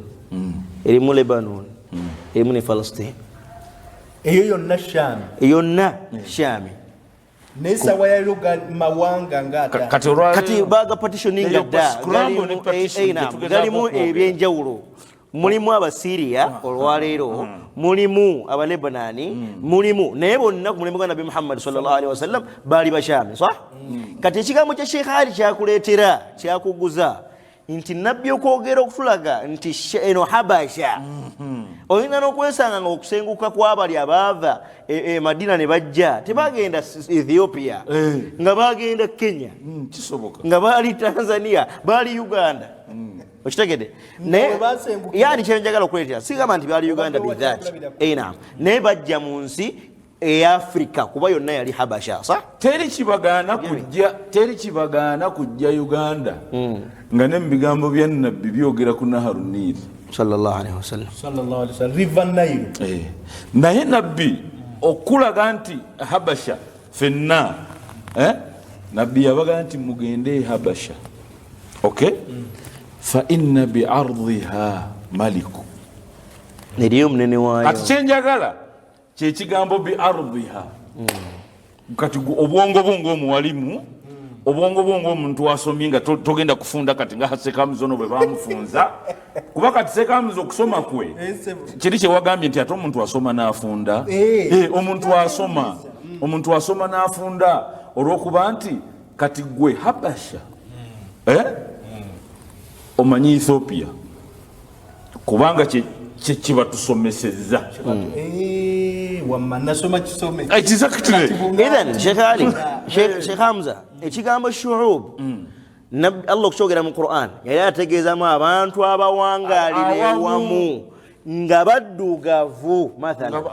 erimu Lebanon erimu ne Palestine eyo yonna Shami nesawa yalo mawanga ngata kati baga partitioning dda galimu ebyenjawulo mulimu Abasiriya olwaleero mulimu Abalebanani mulimu naye bonna ku mulembe gwa Nabi Muhammad sallallahu alaihi wasallam baali Bashami kati ekigambo kya Sheikh Ali kyakuleetera kyakuguza nti nabbi okwogera okutulaga nti eno Habasha olina n'okwesanga nga okusenguka kw'abali abaava Madina ne bajja tebagenda Ethiopia nga bagenda Kenya nga baali Tanzania baali Uganda okitegedde yani kyenjagala okuleetera sigamba nti baali Uganda bidhati naye bajja mu nsi Afrika kuba yonna yali Habasha teri kibagaana kujja Uganda nga ne mu bigambo bya Nabbi byogera ku Naharu Nili sallallahu alaihi wasallam River Nile naye Nabbi okulaga nti Habasha fenna Nabbi yabaga nti mugende Habasha fa inna bi ardiha maliku neriyo munene waayo kati kyenjagala kyekigambo bi ardiha kati obwongo omuwalimu obwongo omuntu wasomye nga togenda kufunda kati nga Sekamuzo bwe bamufunza kuba kati Sekamuzo okusoma kwe kiri kyewagambye nti ate omuntu wasoma n'afunda omuntu wasoma n'afunda olw'okuba nti kati gwe Habasha omanyi Ethiopia kubanga kyekibatusomesezza Sheikh Ali Sheikh Hamza ekigambo shu'ub Allah okukyogera mu Quran yali ategeezamu abantu abawangaalira ewamu nga baddugavu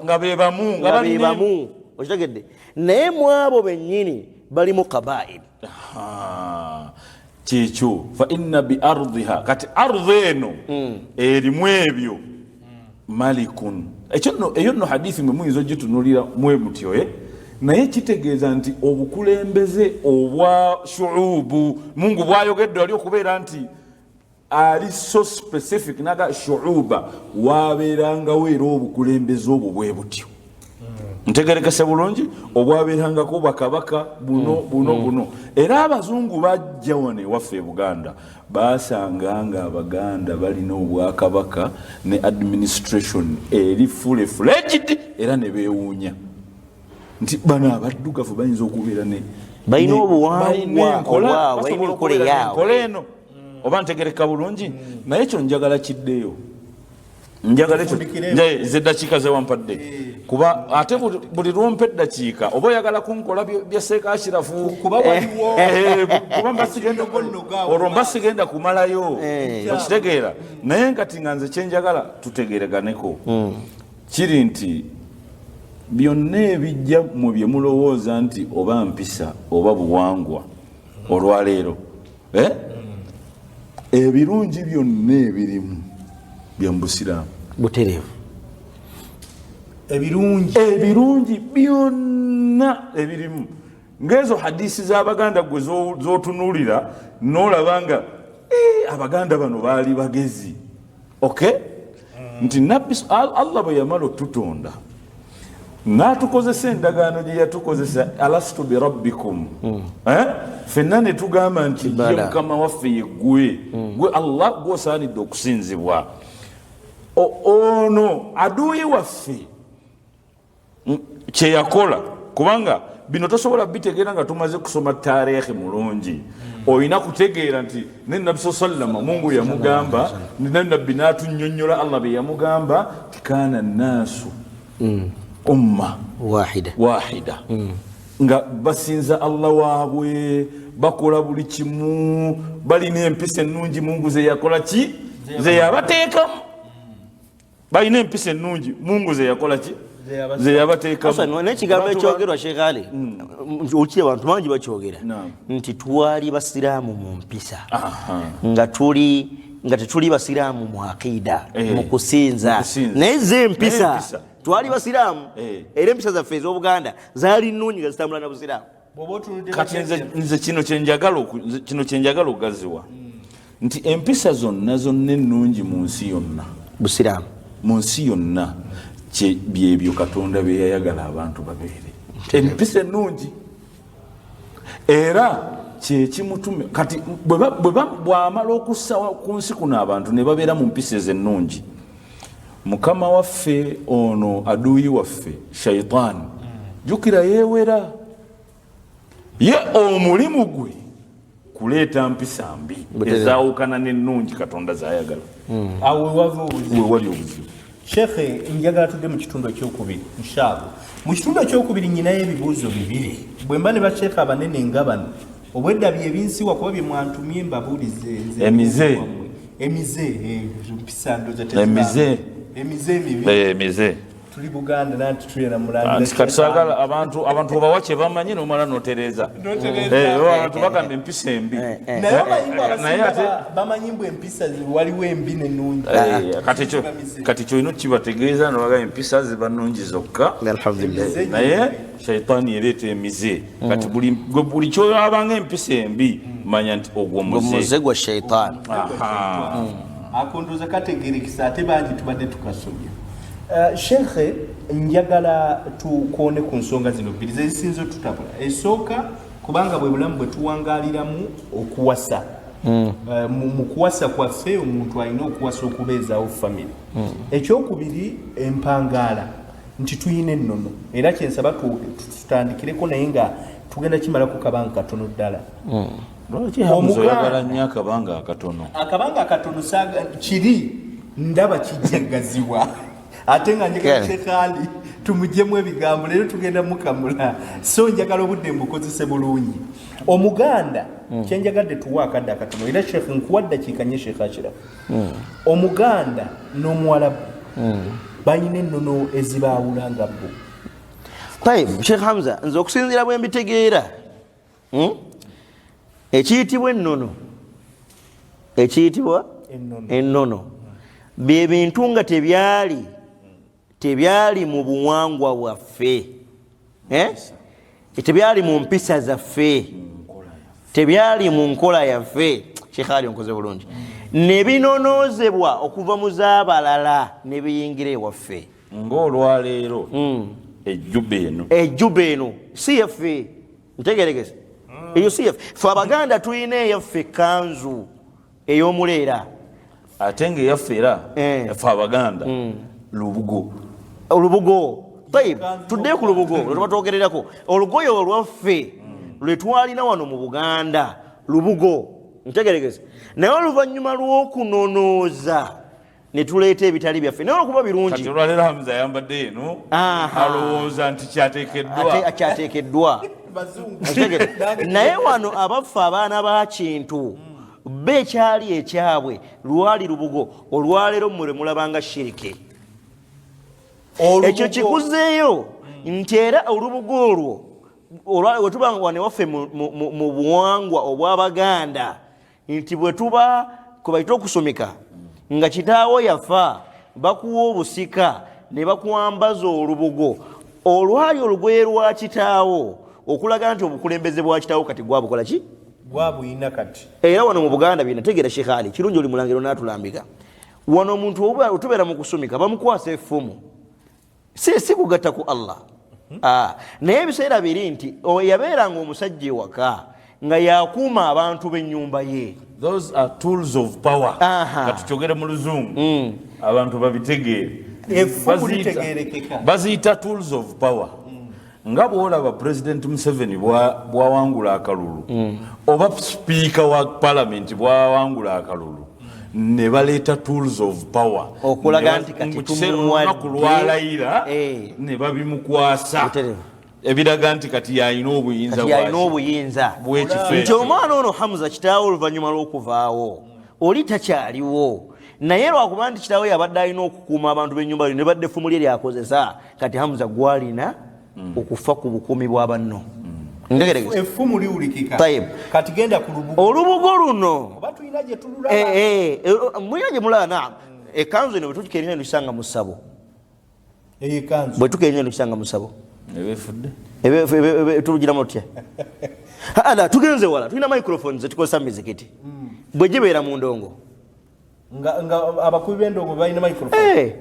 nga bebamu okitegedde naye mu abo bennyini balimu qabail kyekyo fa inna bi ardiha kati ardhi eno erimu ebyo malikun eyo nno hadithi mwe muyinza ogitunulira mwe mutyo naye kitegeeza nti obukulembeze obwa shuubu Mungu bwayogedde wali okubeera nti ali so specific naga shuuba wabeerangawo era obukulembeze obwo bwe butyo ntegerekese bulungi obwabeerangako bakabaka buno era abazungu bajja wane waffe Buganda basanga nga Abaganda balina obwakabaka ne administration eri fully fledged era ne beewuunya nti bano abaddugavu bayinza okubeera ne balina obuwangwa enkola eno oba ntegereka bulungi naye ekyo njagala kiddeyo njagala ekyo zeddakiika zewampadde kuba ate buli lwompa eddakiika oba oyagala kunkola bya Seeka Ashirafu kuba olwo mba sigenda kumalayo okitegeera naye nkati nga nze kyenjagala tutegereganeko kiri nti byonna ebijja mu bye mulowooza nti oba mpisa oba buwangwa olwaleero ebirungi byonna ebirimu byambusiramu butereevu ebirungi byonna ebirimu ng'ezo hadisi z'Abaganda gwe z'otunuulira n'olaba nga Abaganda bano baali bagezi nti nabbi Allah bwe yamala otutonda n'atukozesa endagaano gye yatukozesa alastu birabbikum fenna ne tugamba nti ye mukama waffe ye gwe Allah gw'osaanidde okusinzibwa ono aduuyi waffe kye yakola kubanga bino tosobola bitegeera nga tumaze kusoma taarikhi mulungi olina kutegeera nti ne nabbi sallama Mungu yamugamba ne nabbi n'atunnyonnyola Allah bye yamugamba kana nnaasu umma wahida nga basinza Allah waabwe bakola buli kimu balina empisa ennungi Mungu ze yakola ki ze yabateekamu balina empisa ennungi Mungu ze yakola ki ze yabateekamu n'ekigambo ekyogerwa Sheikh Ali oliki abantu bangi bakyogera nti twali basiraamu mu mpisa nga tetuli basiraamu mu aqiida mu kusinza naye ze empisa twali basiraamu era empisa zaffe ez'Obuganda zaali nnungi nga zitambula na busiraamu kati nze kino kyenjagala okugaziwa nti empisa zonna ennungi mu nsi yonna busiraamu mu nsi yonna byebyo Katonda bye yayagala abantu babeere empisa ennungi era kyekimutume kati bw'amala okussa ku nsi kuno abantu ne babeera mu mpisa ez'ennungi Mukama waffe ono aduuyi waffe Shayitaani jukira yeewera ye omulimu gwe kuleeta mpisa mbi ezaawukana n'ennungi Katonda zaayagala awo wewali obuzibu Shekhe njagala tudde mu kitundu ekyokubiri inshallah mu kitundu ekyokubiri nyinayo ebibuuzo bibiri bwe mba ne bashekhe abanene nga bano obwedda bye binsiwa kuba bye mwantumye mbabuulize emize tuli Buganda nanti tulina mulanda kati sagala abantu obawa kye bamanyi n'omala n'otereeza abantu bagamba empisa embi naye ate bamanyi mbwe empisa waliwo embi n'ennungi kati kyolina okukibategeeza nobaga empisa ziba nnungi zokka naye Shayitaani ereeta emize kati buli kyoyabanga empisa embi manya nti ogwo muze gwa Shayitaani akondoza kategerekisa ate bangi tubadde tukasomya Shekhe njagala tukoone ku nsonga zino bbiri zezisinza otutabula esooka kubanga bwe bulamu bwe tuwangaaliramu okuwasa mu kuwasa kwaffe omuntu alina okuwasa okubeezaawo famire ekyokubiri empangaala nti tuyina ennono era kyensaba tutandikireko naye nga tugenda kimalako kabanga katono ddala oyagala nnyo akabanga akatono kiri ndaba kijjagazibwa ate nga njagala Sheikh Ali tumuggyemu ebigambo leero tugenda mukamula so njagala obudde mbukozese bulungi Omuganda kyenjagadde tuwa akadde akatono era Sheikh nkuwadde kikanye Sheikh Ashirafu Omuganda n'Omuwarabu balina ennono ezibaawula nga bo Sheikh Hamza nze okusinziira bwe mbitegeera ekiyitibwa ennono bye bintu nga tebyali mu buwangwa bwaffe tebyali mu mpisa zaffe tebyali mu nkola yaffe Sheikh Ali onkoze bulungi ne binonoozebwa okuva mu z'abalala ne biyingira ewaffe ng'olwaleero ejjuba eno si yaffe ntegeregese eyo si yaffe fe abaganda tulina eyaffe ekkanzu ey'omuleera ate ng'eyaffe era yaffe abaganda olubugo tuddeyo ku lubugo lwetubatogererako olugoye olwaffe lwe twalina wano mu Buganda lubugo ntegeregese naye oluvannyuma lw'okunonooza ne tuleeta ebitali byaffe naye olwokuba birungi kati olwaleero Hamza ayambadde eno alowooza nti kyateekeddwa naye wano abaffe abaana ba kintu be ekyali ekyabwe lwali lubugo olwaleero mmwe lwe mulabanga shiriki ekyo kikuzeeyo nti era olubugo olwo wetubanga wane waffe mu buwangwa obw'Abaganda nti bwe tuba kubaita okusomeka nga kitaawo yafa bakuwa obusika ne bakwambaza olubugo olwali olugoye lwa kitaawo okulaga nti obukulembeze bwa kitaawo kati gwabukola ki gwabuyina kati era wano mu Buganda binategeera Sheikh Ali kirungi oli mulangiro n'atulambika wano omuntu otubeera mu kusomeka bamukwasa effumu si kugatta ku Allah naye ebiseera biri nti yabeeranga omusajja ewaka nga yakuuma abantu b'ennyumba ye. Those are tools of power. Katuchogere mu luzungu abantu babitegeere baziyita tools of power. Nga bw'olaba President Museveni bw'awangula akalulu oba speaker wa parliament bw'awangula akalulu ne baleeta tools of power okulaga nti kati tumuwalayira ne babimukwasa ebiraga nti kati yalina obuyinza nti omwana ono Hamza kitaawo oluvannyuma lw'okuvaawo oli takyaliwo naye lwakuba nti kitaawo yabadde alina okukuuma abantu b'ennyumba ne badde effumu lye lyakozesa kati Hamza gwalina okufa ku bukumi bwa banno effumu liwulikika kati genda ku olubugo luno oba tulina gye tululaba mulina gye mulaba ekanzu eno bwe tukenera ntusanga mu ssabo bwe tukenera ntusanga mu ssabo tulugiramu tutya ala tugenze wala tulina microphones zetukozesa mu mizikiti bwe gibeera mu ndongo nga abakubi b'endongo balina microphone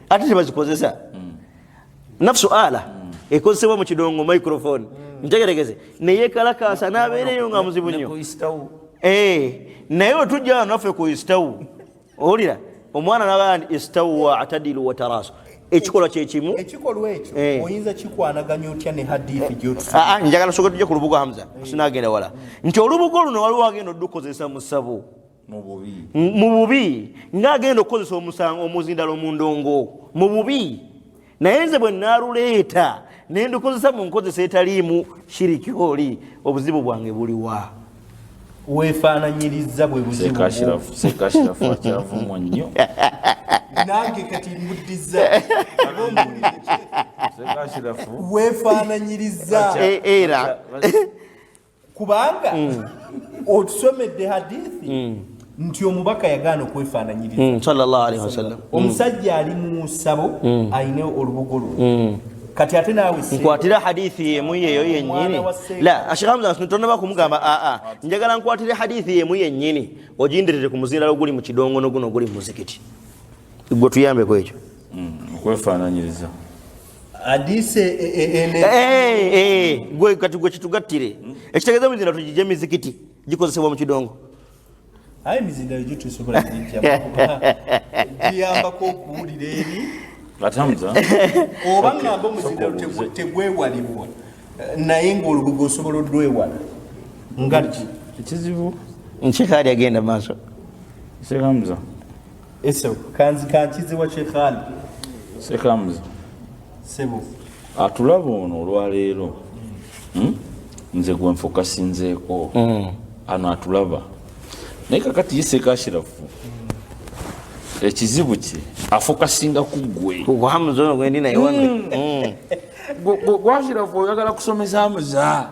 ate tebazikozesa nafsu ala ekozesebwa mu kidongo microphone ntegeregeze naye kalakasa n'abeereyo nga muzibu nnyo naye otujja wano naffe ku istawu owulira omwana n'agaa nti istawu wa atadilu wa tarasu ekikolwa kyekimu ekikolwa ekyo oyinza kikwanaganya otya ne hadithi njagala soke tujja ku lubugo Hamza sinagenda wala nti olubugo luno waliwo agenda oddukozesa mu ssabo mu bubi ng'agenda okukozesa omuzindalo mu ndongo mu bubi naye nze bwe naaluleeta ne ndukozesa mu nkozesa etaliimu shiriki oli obuzibu bwange buliwa weefaananyiriza bwe buzibu sekashirafu akyavumwa nnyo nange kati muddiza weefaananyiriza era kubanga otusomedde hadithi nti omubaka yagaana okwefaananyiriza sallallahu alaihi wasallam omusajja ali mu ssabo ayina olubugo luno kati ate naawe nkwatira hadithi yemu yeyo yennyini la Sheikh Hamza tonaba kumugamba njagala nkwatire hadithi yemu yennyini ogindirire ku muzindalo oguli mu kidongo n'oguno oguli mu muzikiti gwe tuyambeko ekyo okwefaananyiriza hadise gwe kati gwe kitugattire ekitegeeza muzindalo tugije mizikiti gikozesebwa mu kidongo aye emizindalo gyo tusobola giyambako okuwulira eri oba ngamba omuzindalo tegwewalibwa naye ng'olubugo osobola odwewala ngaki ekizibu nkyekaali agenda maaso Hamza eso kankiziwa kyekaali Hamza sebo atulaba ono olwaleero nze gwe nfokasinzeeko ano atulaba naye kakati ye Sekashirafu ekizibu kye afokasinga ku gwe Hamza ono gwendi naye wange Gwashirafu oyagala kusomesa Hamza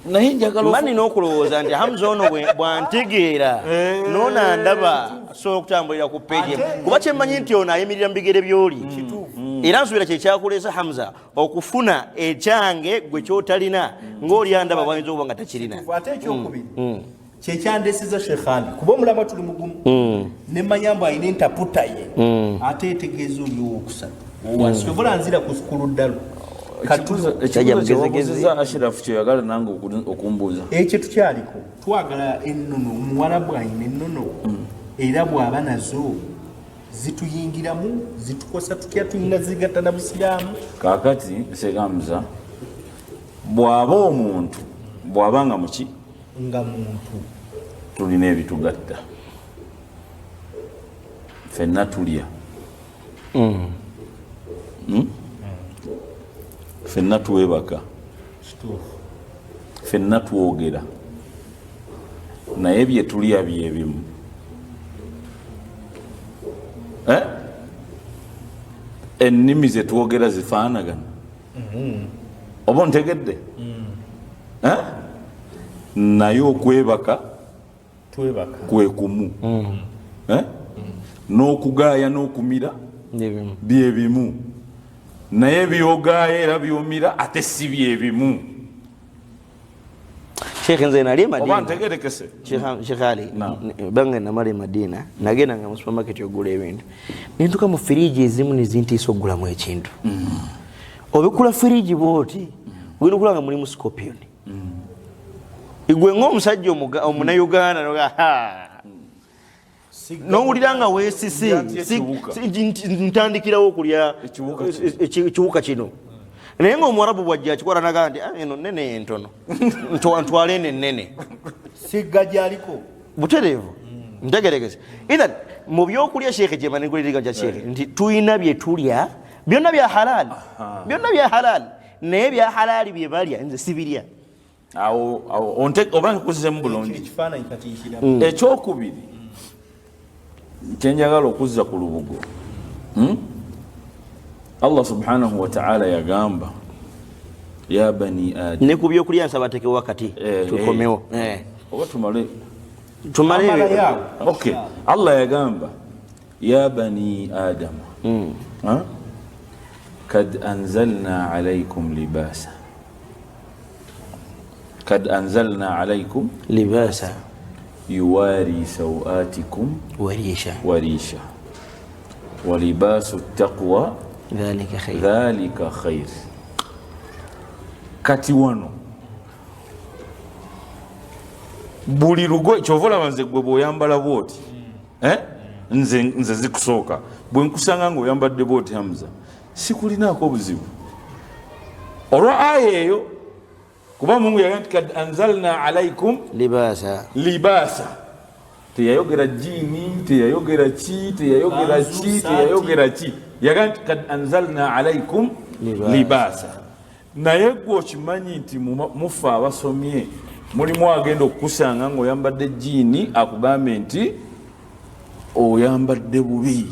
naye njagala mani n'okulowooza nti Hamza ono bwantegeera noona ndaba asobola okutambulira ku peegi kuba kyemmanyi nti ono ayimirira mu bigere by'oli era nsuubira kyekyakuleesa Hamza okufuna ekyange gwe kyotalina ng'oli andaba bwayinza okuba nga takirina ate ekyokubiri kyekyandesiza Sheikh Ali kuba omulama tuli mugumu nemanya mbu alina entaputa ye ate etegeeza oli owokusatu owasobola nzira ku luddalo ekibuzo Ashirafu kyeyagala nange okumbuuza ekyo tukyaliko twagala ennono omuwarabu ayina ennono era bw'aba nazo zituyingiramu zitukosa tutya tuyina zigatta na busiraamu kaakati segamza bw'aba omuntu bw'aba nga muki nga muntu tulina ebitugatta ffenna tulya ffenna twebaka ffenna twogera naye bye tulya byebimu ennimi zetwogera zifaanagana oba ontegedde naye okwebaka kwe kumu n'okugaaya n'okumira byebimu naye byogaaya era byomira ate si byebimu Sheikh nze nali Madina oba ntegerekese Sheikh Ali bange namale Madina nagenda nga mu supermarket ogula ebintu nentuka mu firiji ezimu nezintiisa ogulamu ekintu obikula firiji bwoti gwina okulanga mulimu scorpion igwe ng'omusajja omunayuganda nowulira nga weesisi ntandikirawo okulya ekiwuka kino naye ng'omuwarabu bwajja akikola nagaa nti eno nene entono ntwale eno ennene sigga gyaliko butereevu ntegeregese ithan mu byokulya sheekhe gyemaniguliriga gya sheekhe nti tuyina bye tulya byonna bya halaali byonna bya halaali naye bya halaali bye balya nze sibirya oba nkuzemu bulungi ekyokubiri kyenjagala okuzza ku lubugo Allah subhanahu wa ta'ala yagamba ya bani adam ne ku byokulya nsaba tekewo wakati tukomewo oba tumale okay Allah yagamba ya bani adam kad anzalna alaykum libasa kad anzalna alaykum libasa yuwari sawatikum warisha walibasu taqwa dhalika khair kati wano buli lugoye kyovola banze gwe bw'oyambala bwoti nze zikusooka bwe nkusanga ng'oyambadde bwoti Hamza sikulinaako buzibu olwa aya eyo kuba Mungu yagamba nti kad anzalna alaykum libasa teyayogera jini teyayogera ki yagamba nti kad anzalna alaykum libasa naye gwe okimanyi nti mufa abasomye mulimu agenda okukusanga ng'oyambadde jini akugambe nti oyambadde bubi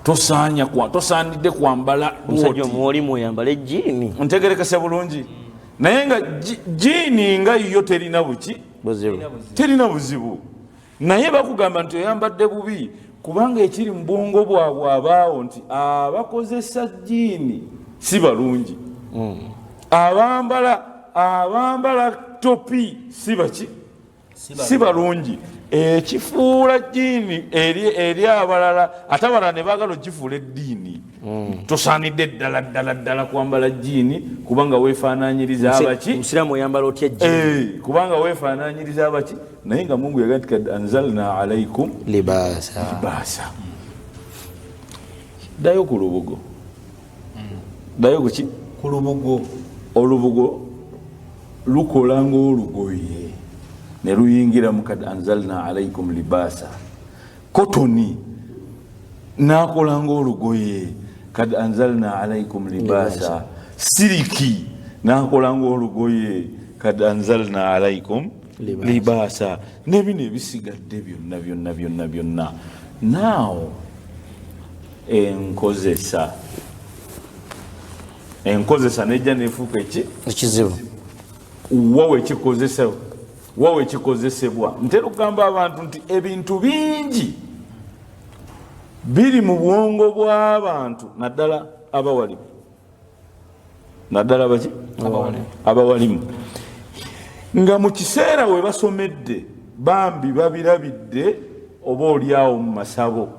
tosaanidde kwambala omusajja omuwolimu oyambala ejjiini ntegerekese bulungi naye nga jjiini nga yo terina buzibu naye bakugamba nti oyambadde bubi kubanga ekiri mu bwongo bwabwe abaawo nti abakozesa jjiini si balungi abambala topi si balungi ekifuula jjiini eri abalala ate abalala ne baagala okifuula eddiini tosaanidde ddala kwambala jjiini kubanga weefaananyiriza abaki musiraamu oyambala otya jjiini kubanga weefaananyiriza abaki naye nga Mungu yagaa nti kad anzalna alaykum libasa ddayo ku lubugo ddayo kuki ku lubugo olubugo lukola ng'olugoye ne luyingira mu kad anzalna alaykum libasa kotoni nakola ng'olugoye kad anzalna alaykum libasa siriki nakola ng'olugoye kad anzalna alaykum libasa nebino ebisigadde byonna naawo enkozesa nejja nefuuka ekizibu wawe kikozesebwa ntera okugamba abantu nti ebintu bingi biri mu bwongo bw'abantu naddala abawalimu nga mu kiseera we basomedde bambi babirabidde oba oliawo mu masabo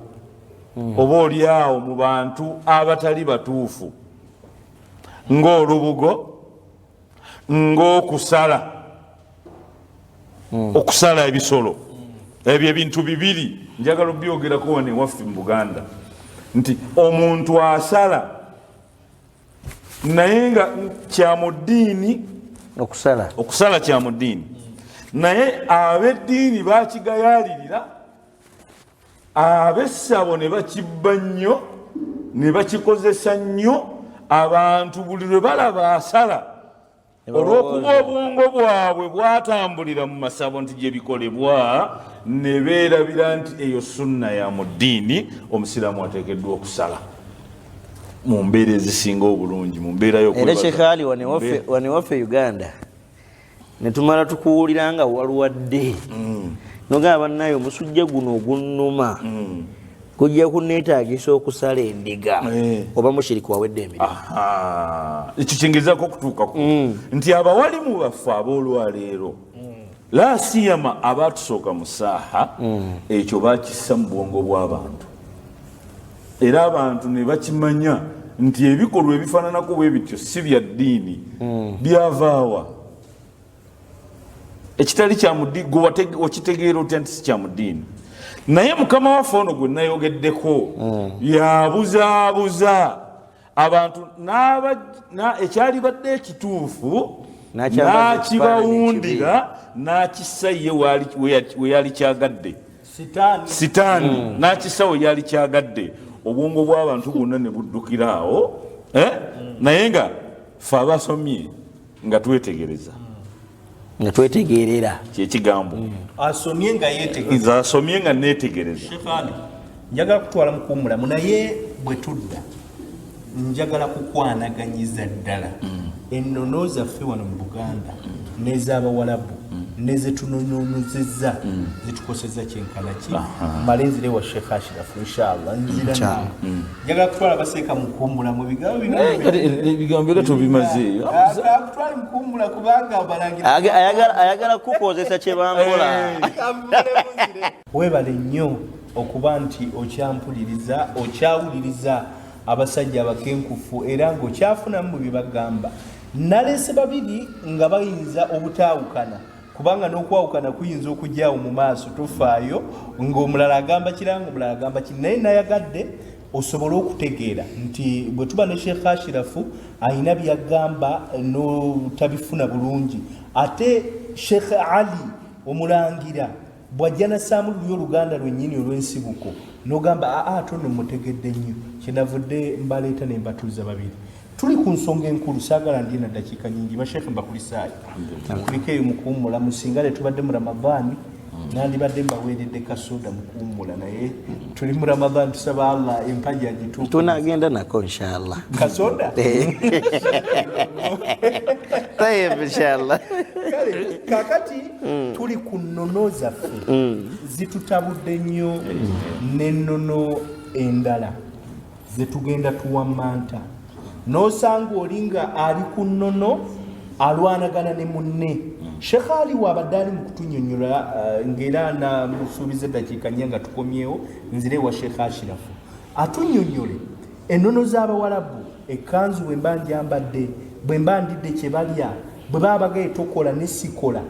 oba oliawo mu bantu abatali batuufu ng'olubugo ng'okusala okusala ebisolo ebyo ebintu bibiri njagala obyogerako wano ewaffe mu Buganda nti omuntu asala naye nga kya mu ddiini okusala kya mu ddiini naye ab'eddiini bakigayaalirira ab'essabo ne bakibba nnyo ne bakikozesa nnyo abantu buli lwe balaba asala olw'okuba obwongo bwabwe bwatambulira mu masabo nti gye bikolebwa ne beerabira nti eyo sunna ya mu ddiini omusiraamu ateekeddwa okusala mu mbeera ezisinga obulungi mu mbeera era kyekaali wanewaffe Uganda netumala tukuwulira nga waluwadde nogamba bannayo omusujja guno ogunnuma kujja kuneetaagisa okusala endiga oba mushiriki wawedde emirimu ekyo kyengezaako okutuukako nti abawalimu baffe aboolwaleero la siyama abatusooka mu saaha ekyo bakissa mu bwongo bw'abantu era abantu ne bakimanya nti ebikolwa ebifaananako bwe bityo si bya ddiini byavaawa ekitali kya mu ddiini gwe okitegeera otya nti si kya mu ddiini naye mukama waffe ono gwe nayogeddeko yabuzaabuza abantu ekyali badde ekituufu n'akibawundira n'akissa ye we yali kyagadde sitaani n'akissa we yali kyagadde obwongo bw'abantu bwonna ne buddukira awo naye nga fe abasomye nga twetegereza nga twetegerera kyekigambo asomye nga netegereza. Njagala kutwala mukuumulamu naye bwe tudda njagala kukwanaganyiza ddala ennono zaffe wano mu Buganda n'ez'Abawalabu n'ezetunonyonyezezza zitukosezza kyenkanaki male nzire wa Sheikh Ashrafu inshallah nzira nawe njagala kutwala baseeka mukuumulamu ebigambo era tubimazeeyo kutwala mukuumula kubanga abalangira ayagala kukozesa kye bambola webale nnyo okuba nti okyawuliriza abasajja abakenkufu era ng'okyafunamu mu bye bagamba naleese babiri nga bayinza obutaawukana kubanga n'okwawukana kuyinza okujjaawo mu maaso tofaayo ng'omulala agamba kiranga omulala agamba kiri naye nayagadde osobole okutegeera nti bwe tuba ne Sheikh Ashrafu ayina byagamba n'otabifuna bulungi ate Sheikh Ali omulangira bwajja nassaamu lulyo oluganda lwennyini olw'ensibuko n'ogamba ate ono mutegedde nnyo kyenavudde mbaleeta ne mbatuuza babiri tuli ku nsonga enkulu saagala ndiye na ddakiika nyingi bashekhe mbakulisaayo kuliko eyo mukuwummula musinga tubadde mu Ramadhaani nandibadde mbaweeredde kasoda mukuwummula naye tuli mu Ramadhaani tusaba Allah empaji agituuka tunagenda nako inshallah kasoda tayeb inshallah kakati tuli ku nnono zaffe zitutabudde nnyo n'ennono endala zetugenda tuwammanta n'osanga olinga ali ku nnono alwanagana ne munne Sheikh Ali wabadde ali mu kutunnyonnyola ng'era namusuubiza eddakiika nnya nga tukomyewo nzire wa Sheikh Ashrafu atunnyonnyole ennono z'Abawalabu ekkanzu bwe mba njambadde bwe mba ndidde kye balya bwe baba bagaye tokola ne sikola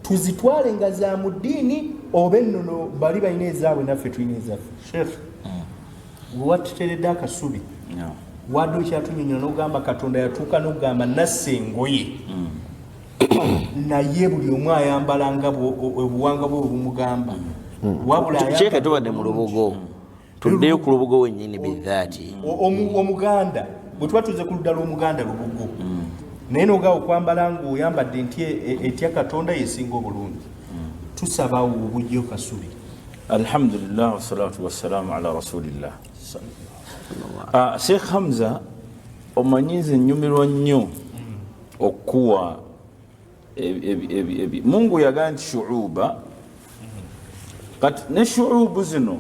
tuzitwale nga za mu ddiini oba ennono bali balina ezaabwe naffe tulina ezaffe Sheikh wewatuteredde akasubi wadde okyatunyonyola n'ogamba Katonda yatuuka n'ogamba nasse engoye naye buli omu ayambala nga obuwanga bwe bumugamba wabula kyeka tubadde mu lubugo tuddeyo ku lubugo wennyini bidhaati omuganda bwe tuba tuze ku ludda lw'omuganda lubugo naye n'ogaba okwambala ng'oyambadde nti etya Katonda yesinga obulungi tusabawo obujjo kasubi alhamdulillah wassalatu wassalamu ala rasulillah Sheikh Hamza omanyize nnyumirwa nnyo okuwa Mungu yagaa nti shuuba kati ne shuubu zino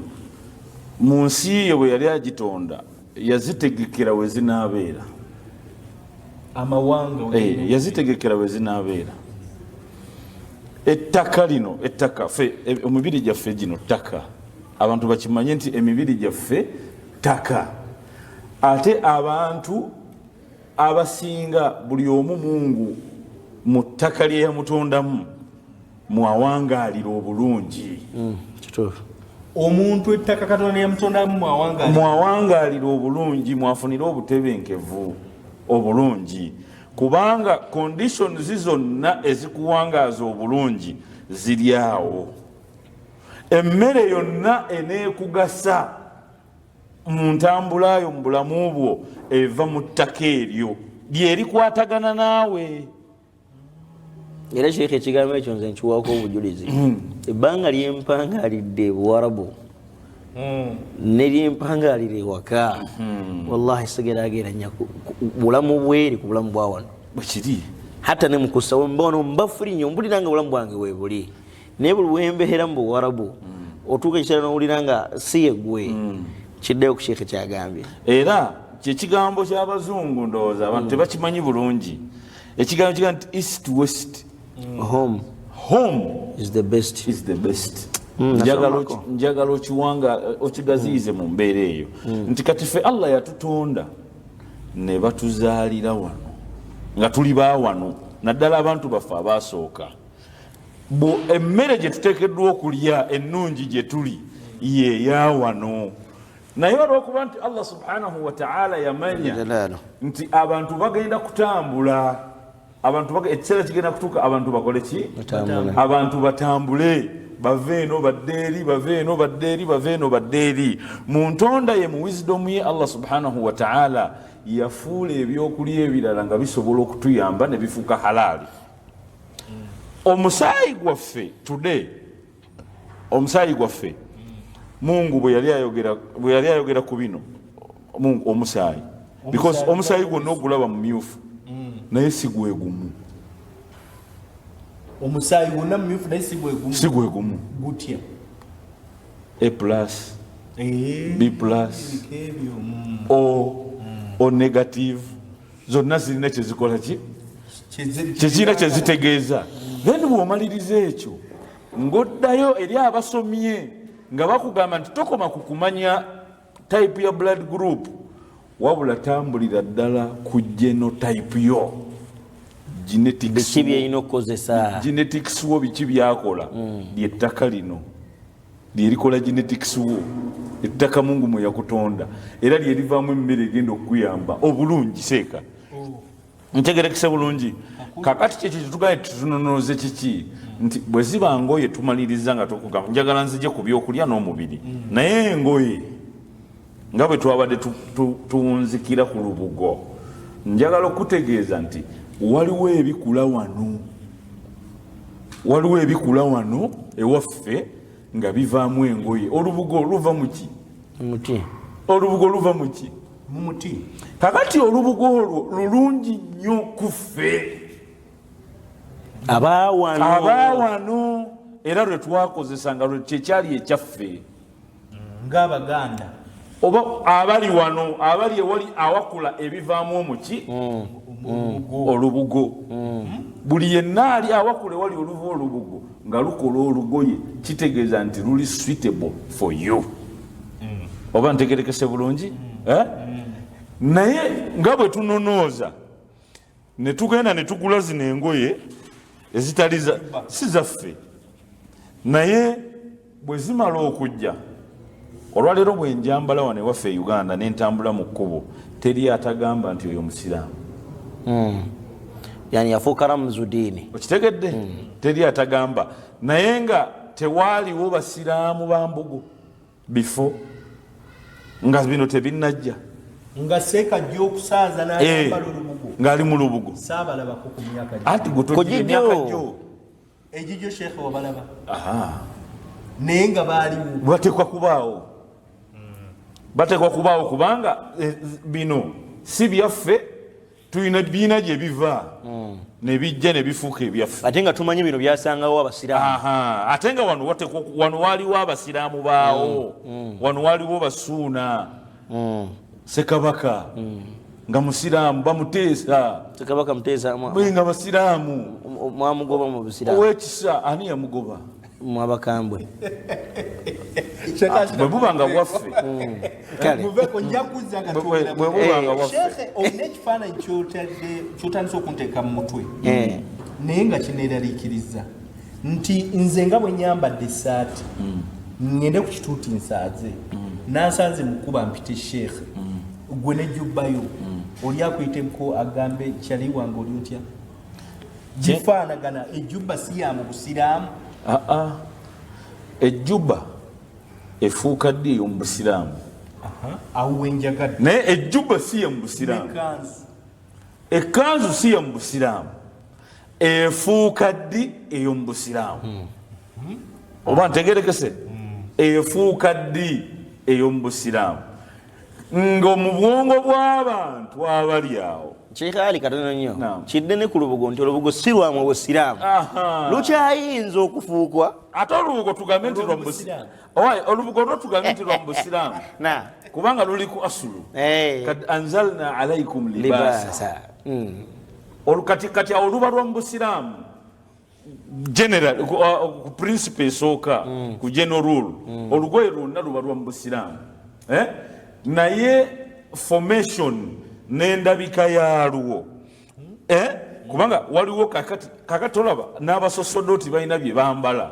mu nsi ye bwe yali agitonda yazitegekera we zinaabeera amawanga yazitegekera we zinaabeera ettaka lino ettaka fe emibiri gyaffe gino ttaka abantu bakimanye nti emibiri gyaffe ttaka ate abantu abasinga buli omu Mungu mu ttaka lye yamutondamu mwawangaalira obulungi kituufu omuntu ettaka Katonda yamutondamu mwawangaalira obulungi mwafunira obutebenkevu obulungi kubanga conditions zonna ezikuwangaaza obulungi ziri awo emmere yonna eneekugasa mu ntambulayo mu bulamu bwo eva mu ttaka eryo lyerikwatagana naawe. era sheekh ekigambo ekyo nze nkiwaako obujulizi ebbanga lyempangaalidde Buwarabu ne lyempangaalira ewaka wallahi sigeraageranya bulamu bweri ku bulamu bwa wano bwekiri hatta ne mukusawo mbono mbafuli nnyo mpulira nga bulamu bwange weebuli naye buli wembeera mu Buwarabu otuuka ekiseera n'owulira nga si yegwe kiddeyo ku sheekh kyagambye. Era kyekigambo ky'abazungu ndowooza abantu tebakimanyi bulungi ekigambo kiga nti east west home is the best njagala okiwanga okigaziyize mu mbeera eyo nti kati ffe Allah yatutonda ne batuzaalira wano nga tuli ba wano naddala abantu baffe abaasooka emmere gye tuteekeddwa okulya ennungi gye tuli yeeya wano naye olwokuba nti Allah subhanahu wa ta'ala yamanya nti abantu bagenda kutambula ekiseera kigenda kutuuka abantu bakole ki abantu batambule bave eno badde eri bave eno badde eri bave eno badde eri mu ntonda ye mu wisdom ye Allah subhanahu wa ta'ala yafuula ebyokulya ebirala nga bisobola okutuyamba ne bifuuka halaali. Omusaayi gwaffe today omusaayi gwaffe Mungu bwe yali ayogera ku bino Mungu omusaayi because omusaayi gwonna ogulaba mu myufu naye si gwe gumu omusaayi gwonna mu myufu naye si gwe gumu gutya A+, B+, O negative zonna zirina kyezikola ki kyezirina kyezitegeeza. Then bw'omaliriza ekyo ng'oddayo eri abasomye nga bakugamba nti tokoma ku kumanya type ya blood group wabula tambulira ddala ku genotype yo genetics wo biki byakola lyettaka lino lyerikola genetics wo ettaka Mungu mwe yakutonda era lyerivaamu emmere egenda okuyamba obulungi seeka ntegerekese bulungi kakati kyekyo kyetugaye tutunonooze kiki nti bwe ziba ngoye tumaliriza nga tokugamba njagala nzije ku byokulya n'omubiri naye engoye nga bwe twabadde tuwunzikira ku lubugo njagala okutegeeza nti waliwo ebikula wano ewaffe nga bivaamu engoye. Olubugo luva mu ki? Olubugo luva mu ki? Mu muti. Kakati olubugo olwo lulungi nnyo ku ffe abaawano era lwe twakozesanga kyekyali ekyaffe ng'Abaganda oba abali wano abali ewali awakula ebivaamu omuki olubugo buli yenna ali awakula ewali oluva olubugo nga lukola olugoye kitegeeza nti luli suitable for you oba ntegerekese bulungi naye nga bwe tunonooza ne tugenda ne tugula zino engoye ezitali si zaffe naye bwe zimala okujja olwaleero bwe njambala wano ewaffe e Uganda ne ntambula mu kkubo teri atagamba nti oyo musiraamu yani yafuuka ramzu diini okitegedde teri atagamba naye nga tewaaliwo basiraamu ba mbugo bifo nga bino tebinnajja nga seekajja okusaaza n'ayambala olubugo ng'ali mu lubugo saabalabako ku myaka anti gutogira emyaka gyo egigyo sheekhe wabalaba naye nga baaliwo bateekwa kubaawo kubanga bino si byaffe tulina biina gye biva ne bijja ne bifuuka ebyaffe ate nga tumanyi bino byasangawo abasiraamu ate nga wano waaliwo abasiraamu baawo wano waaliwo basuuna Sekabaka nga musiraamu bamuteesa Kabaka muteesa nga basiraamu mwamugoba mu busiraamu owekisa ani yamugoba mwabakambwe bwe bubanga bwaffe kale muveko njakuza nga bwe bubanga bwaffe Sheikh olina ekifaananyi kyotandise okunteeka mu mutwe naye nga kineeraliikiriza nti nze nga bwe nyambadde essaati ngende ku kituuti nsaaze nansanze mukuba mpite Sheikh gwe nejjubbayo oli akuyiteko agambe kyali wange oli otya gifaanagana ejjubba si ya mu busiraamu ejjuba efuuka ddi ey'omu busiraamu awo wenjagadde naye ejjuba si ya mu busiraamu ekanzu si ya mu busiraamu efuuka ddi ey'omu busiraamu oba ntegerekese efuuka ddi ey'omu busiraamu ng'omu bwongo bw'abantu abali awo Sheikh katono nnyo kiddene ku lubugo nti olubugo si lwamu obusiraamu lukyayinza okufuukwa ate olubugo tugambe nti lwa mu busiraamu olubugo lwo tugambe nti lwa mu busiraamu kubanga luli ku asulu kad anzalna alaikum libaasa kati awo luba lwa mu busiraamu general ku principle esooka ku general rule olugoye lwonna luba lwa mu busiraamu naye formation n'endabika yaalwo kubanga waliwo kakati olaba n'abasosodoti balina bye bambala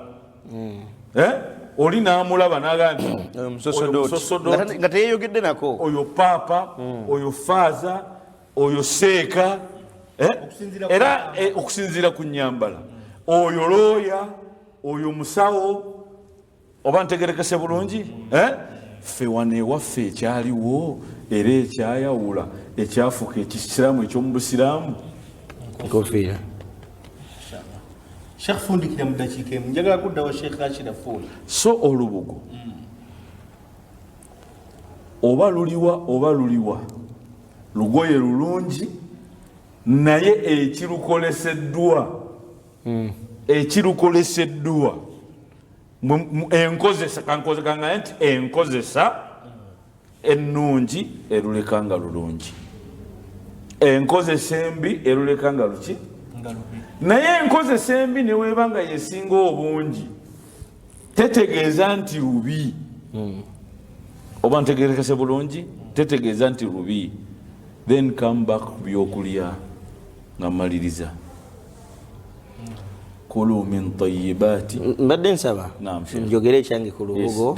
oli n'amulaba n'agamba nti nga teyeyogedde nako oyo paapa oyo faaza oyo seeka era okusinziira ku nyambala oyo looya oyo musawo oba ntegerekese bulungi ffe wano ewaffe ekyaliwo era ekyayawula ekyafuuka ekisiraamu eky'omu busiraamu enkofiira Sheikh fundikira mu dakiika emu njagala kuddawo Sheikh Ashirafu so olubugo oba luliwa lugoye lulungi naye ekirukoleseddwa enkozesa kankozekanga nti enkozesa ennungi eruleka nga lulungi enkozesa embi eruleka nga luki naye enkozesa embi neweeba nga yesinga obungi tetegeeza nti lubi oba ntegerekese bulungi tetegeeza nti lubi then come back ku byokulya nga maliriza kulu min tayyibati mbadde nsaba njogere ekyange ku lubugo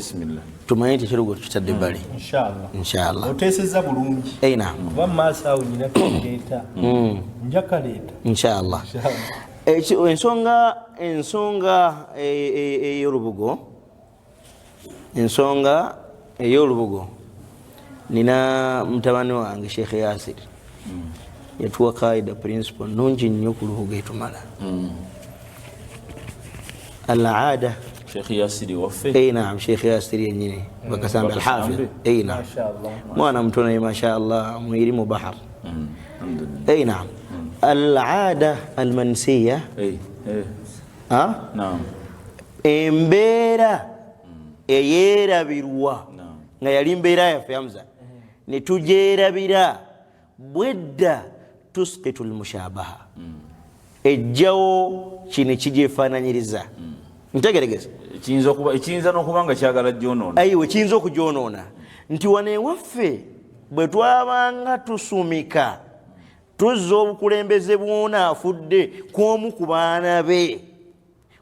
tumanye nti ekirugo tukitadde bbali inshallah oteesezza bulungi kuba maaso awo nyina kaleeta njakaleeta inshallah ensonga ey'olubugo nina mutabani wange Sheikh Yasir yatuwa kaida principle nungi nnyo ku lubugo etumala العادة شيخ ياسري وفي اي نعم شيخ ياسري ينيني بكسام الحافظ اي نعم ما شاء الله وانا متوني ما شاء الله ميرم بحر الحمد لله اي نعم العادة المنسية اي نعم امبيرا eyera birwa nga yali mbeera yaffe Hamza ne tujeerabira bwedda tusqitu almushabaha ejjawo kino kijefaananyiriza ntegeregeza ekiyinza n'okuba nga kyagala gyonoona ayiwe kiyinza okugyonoona nti wane waffe bwe twabanga tusumika tuzza obukulembeze bwona afudde kw'omu ku baana be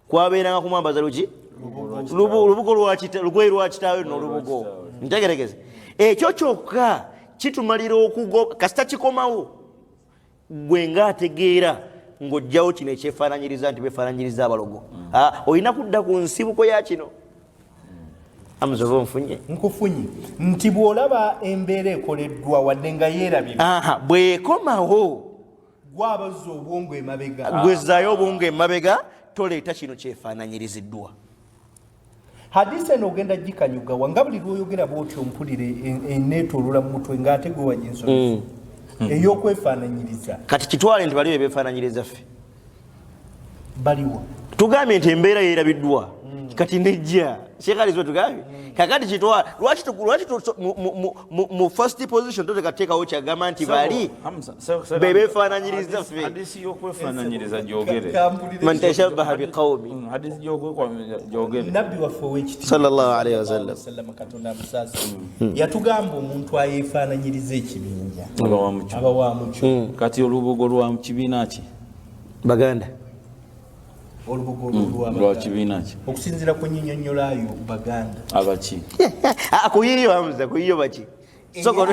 kwabeeranga kumwambaza luki lubugo lugoye lwa kitaawe n'olubugo ntegeregeza ekyo kyokka kitumalira okugoba kasita kikomawo gwe ng'ategeera ng'ojjawo kino ekyefaananyiriza nti befaananyiriza abalogo olina kudda ku nsibuko ya kino amuzova nfunye nkufunye nti bw'olaba embeera ekoleddwa wadde nga yeerabira bw'ekomawo gwabazza obwongo emabega gwezzaayo obwongo emabega toleeta kino kyefaananyiriziddwa hadisi eno ogenda gikanyugawa nga buli lwoyogera bwotyo mpulire eneetoolola mu mutwe ng'ate gwe wajja ensonga ey'okwefaananyiriza kati kitwale nti baliwo ebeefaananyiriza ffe baliwo tugambye nti embeera yeerabiddwa kati nejja Sheikh Ali zotugabi kakati chitwa lwachi mu first position totekateka ocha gamanti bali bebe fananyiriza fe hadisi yokwefananyiriza jogere man tashabbaha biqaumi hadisi yokwekwa jogere nabbi waffe w'ekitiibwa sallallahu alayhi wasallam katonda amusaasira yatugamba omuntu ayeefaananyiriza ekibinja aba wa mucyo kati olubugo lwa kibiina ki baganda olubugo lwa kibiina ki okusinziira ku nnyinnyonnyolaayo baganda abaki kuyiyo Hamza kuyiyo baki soko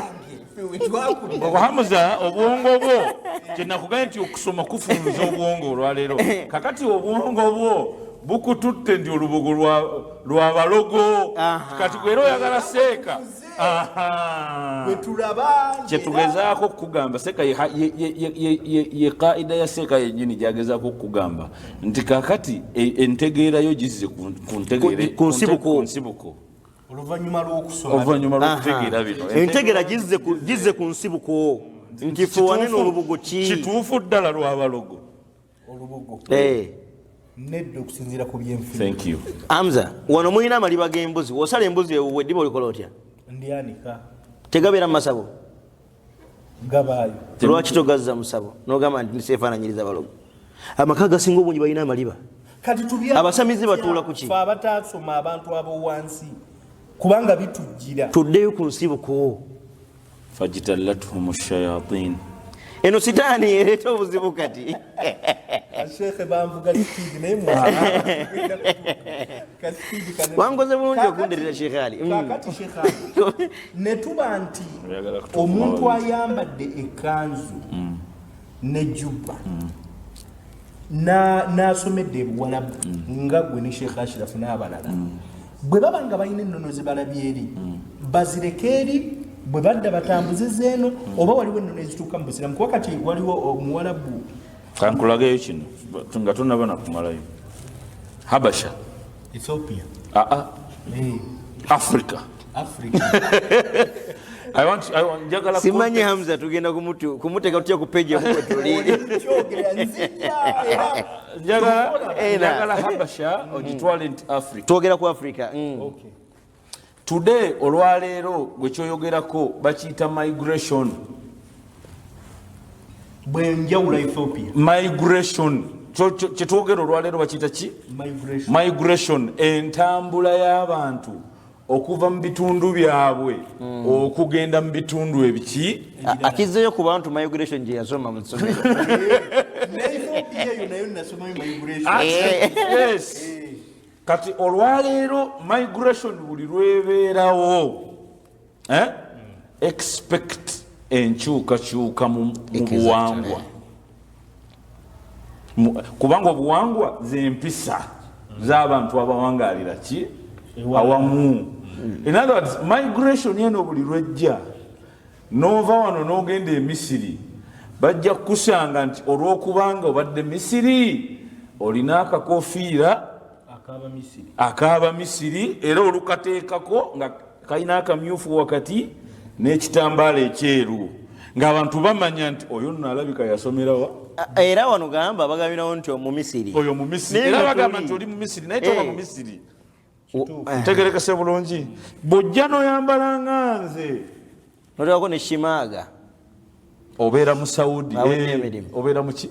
Hamza obwongo bwo kyenakugambye nti okusoma kufunza obwongo olwaleero kakati obwongo bwo bukututte ndi olubugo lwa balogo kati gwera oyagala seeka kyetugezaako kugamba seeka ye qaida ya seeka yennyini gyagezaako okugamba nti kakati entegeerayo gizze ku nsibuko oluvannyuma lw'okusoma lw'okutegeera bino entegeera gizze ku nsibuko nti fuwane n'olubugo kituufu ddala lw'abalogo olubugo nedda okusinziira ku byenfuna. Thank you. Hamza wano mulina amaliba g'embuzi wosala embuzi eweddiba olikola otya ndyanika tegabeera mu masabo gabaayo lwaki togazza musabo n'ogamba nti niseefaananyiriza balogo amaka gasinga obungi balina amaliba abasamizi batuula ku ki fe abataasoma abantu ab'owansi kubanga bitujjira tuddeyo ku nsibuko fajtalathum shayatin eno sitaani ereeta obuzibu kati Sheikh banvuga speed naye wangoze bulungi okunderera Sheikh Ali kakati Sheikh Ali ne tuba nti omuntu ayambadde ekanzu ne jubba n'asomedde ebuwalabu nga gwe ne Sheikh Ashraf n'abalala bwe baba nga balina ennono ze balabye eri bazireke eri bwe badda batambuze zeeno oba waliwo ennono ezituuka mu busiramu kuba kati waliwo omuwalabu kankulagayo kino nga tonaba nakumalayo Habasha Ethiopia Africa njagala simanyi Hamza tugenda kumuteka tutya ku page njagala Habasha ogitwale nti Africa twogera ku Africa today olwaleero gwe kyoyogerako bakiyita migration bwenjawula Ethiopia migration kyetwogera olwaleero bakiyita ki migration entambula y'abantu okuva mu bitundu byabwe okugenda mu bitundu ebiki akizzeyo ku bantu migration gye yasoma mu ssomero kati olwaleero migration buli lwebeerawo expect enkyukakyuka mu buwangwa kubanga obuwangwa zempisa z'abantu abawangaalira ki awamu in other words migration eno buli lwejja nova wano n'ogenda e Misiri bajja kukusanga nti olw'okubanga obadde Misiri olina akakofiira akaaba Misiri era olukateekako nga kalina akamyufu wakati n'ekitambaala ekyeru ng'abantu bamanya nti oyo nno alabika yasomerawa era wano gamba bagabirawo nti mu Misiri oyo mu Misiri era bagamba nti oli mu Misiri naye toba mu Misiri ntegerekese bulungi bw'ojja n'oyambala nga nze noteekako ne shimaaga obeera mu Saudi obeera muki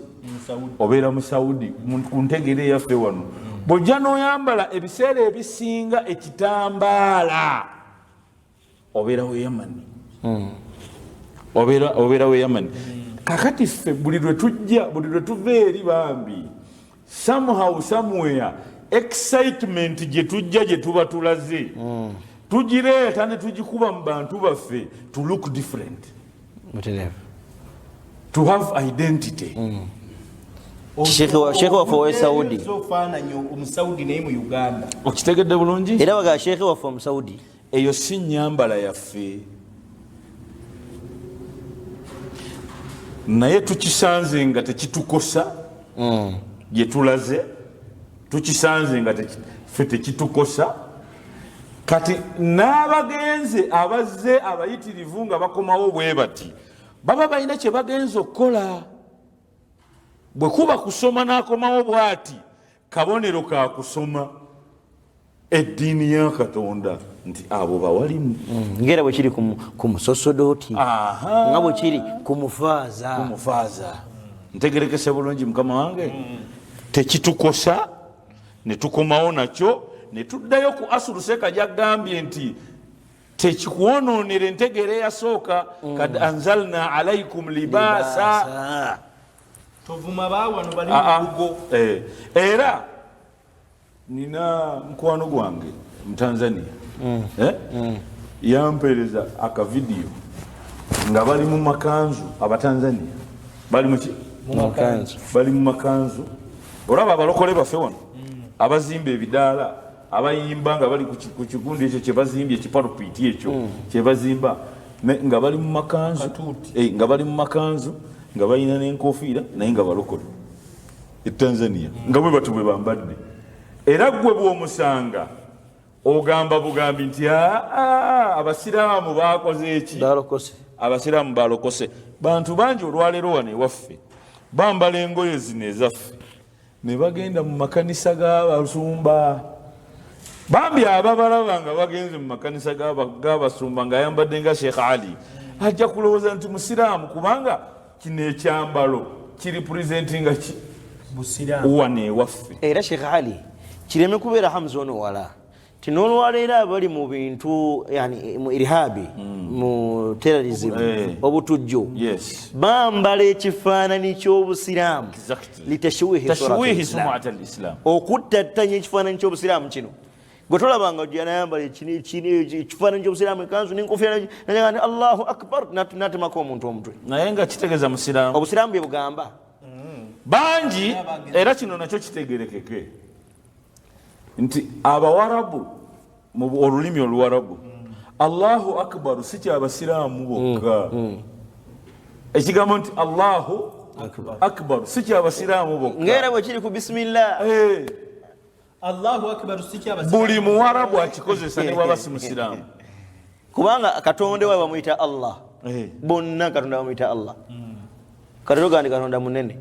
obeera mu Saudi ku ntegere eyaffe wano bw'ojja n'oyambala ebiseera ebisinga ekitambaala obeera we Yamani obeera we Yamani kakati ffe buli lwe tujja buli lwe tuva eri bambi somehow somewhere excitement gye tujja gye tuba tulaze tugireeta ne tugikuba mu bantu baffe to look different to have identity Sheikh waffe owe Saudi omusaudi naye mu Uganda okitegedde bulungi era baga Sheikh waffe omusaudi eyo si nyambala yaffe naye tukisanze nga tekitukosa gye tulaze tukisanze nga ffe tekitukosa kati n'abagenze abazze abayitirivu nga bakomawo bwe bati baba balina kye bagenza okukola bwe kuba kusoma n'akomawo bw'ati kabonero ka kusoma eddiini ya Katonda nti abo bawalimu ngera bwe kiri ku musosodooti nga bwe kiri ku mufaaza ntegerekese bulungi mukama wange tekitukosa ne tukomawo nakyo ne tuddayo ku asulu seka gyagambye nti tekikuwonoonera entegeera eyasooka kad anzalna alaikum libaasa tovuma baawano bali mubugo era nina mukwano gwange mu Tanzania yampereza akavidiyo nga bali mu makanzu abatanzania bali mu makanzu olaba abalokole baffe wano abazimba ebidaala abayimba nga bali ku kigundi ekyo kyebazimbye ekipalupiiti ekyo kyebazimba nga bali mu makanzu nga balina n'enkofiira naye nga balokole etanzania nga bwe batu bwe bambadde era gwe bw'omusanga ogamba bugambi nti abasiraamu bakoze eki abasiraamu balokose bantu bangi olwaleero wano ewaffe bambala engoye zino ezaffe ne bagenda mu makanisa g'abasumba bambi ababalaba nga bagenze mu makanisa g'abasumba ng'ayambadde nga Sheikh Ali ajja kulowooza nti musiraamu kubanga kino ekyambalo kiri presentinga ki wane ewaffe era Sheikh Ali kireme kubeera Hamza ono wala tinolwaleero abali mu bintu yani mu irhabi mu terrorism obutujju bambala ekifaananyi ky'obusiraamu litashwihi sum'at al-islam okuttattanya ekifaananyi ky'obusiraamu kino gwe tolabanga yanayambala ekifaananyi ky'obusiraamu ekanzu n'enkofiira nti Allahu akbar natemako omuntu omutwe naye nga kitegeeza musiraamu obusiraamu bye bugamba bangi era kino nakyo kitegerekeke nti abawarabu mu olulimi oluwarabu Allahu akbar si kyabasiraamu bokka ekigambo nti Allahu akbar si kyabasiraamu bokka ngera bwe kiri ku bismillah Allahu akbar si kyabasiraamu buli muwarabu akikozesa ne bwaba si musiraamu kubanga katonda we bamuyita Allah bonna katonda bamuyita Allah katogandi katonda munene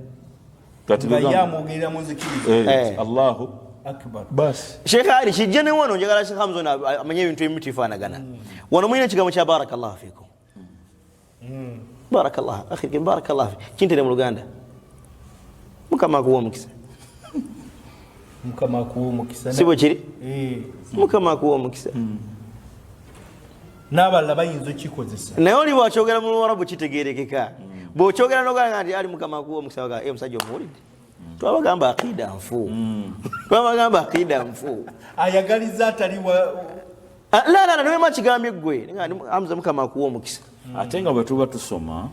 yamwogerera munzikiriza Allahu akbar bas Sheikh Ali kijja ne wano njagala Sheikh Hamza amanye ebintu ebimu tifaanagana wano mwine ekigambo kya barakallahu fikum barakallahu akhi barakallahu kintere mu Luganda mukama akuwa omukisa sibo kiri mukama akuwa omukisa n'abalala bayinza okikozesa naye oli bwakyogera mu Luwarabu kitegeerekeka bw'okyogera n'ogamba nti ali mukama akuwa omukisa omusajja omuwulidde twabagamba akida nfu ayagaliza atali la niwema kigambye gwe Hamza mukama akuwa omukisa ate nga bwe tuba tusoma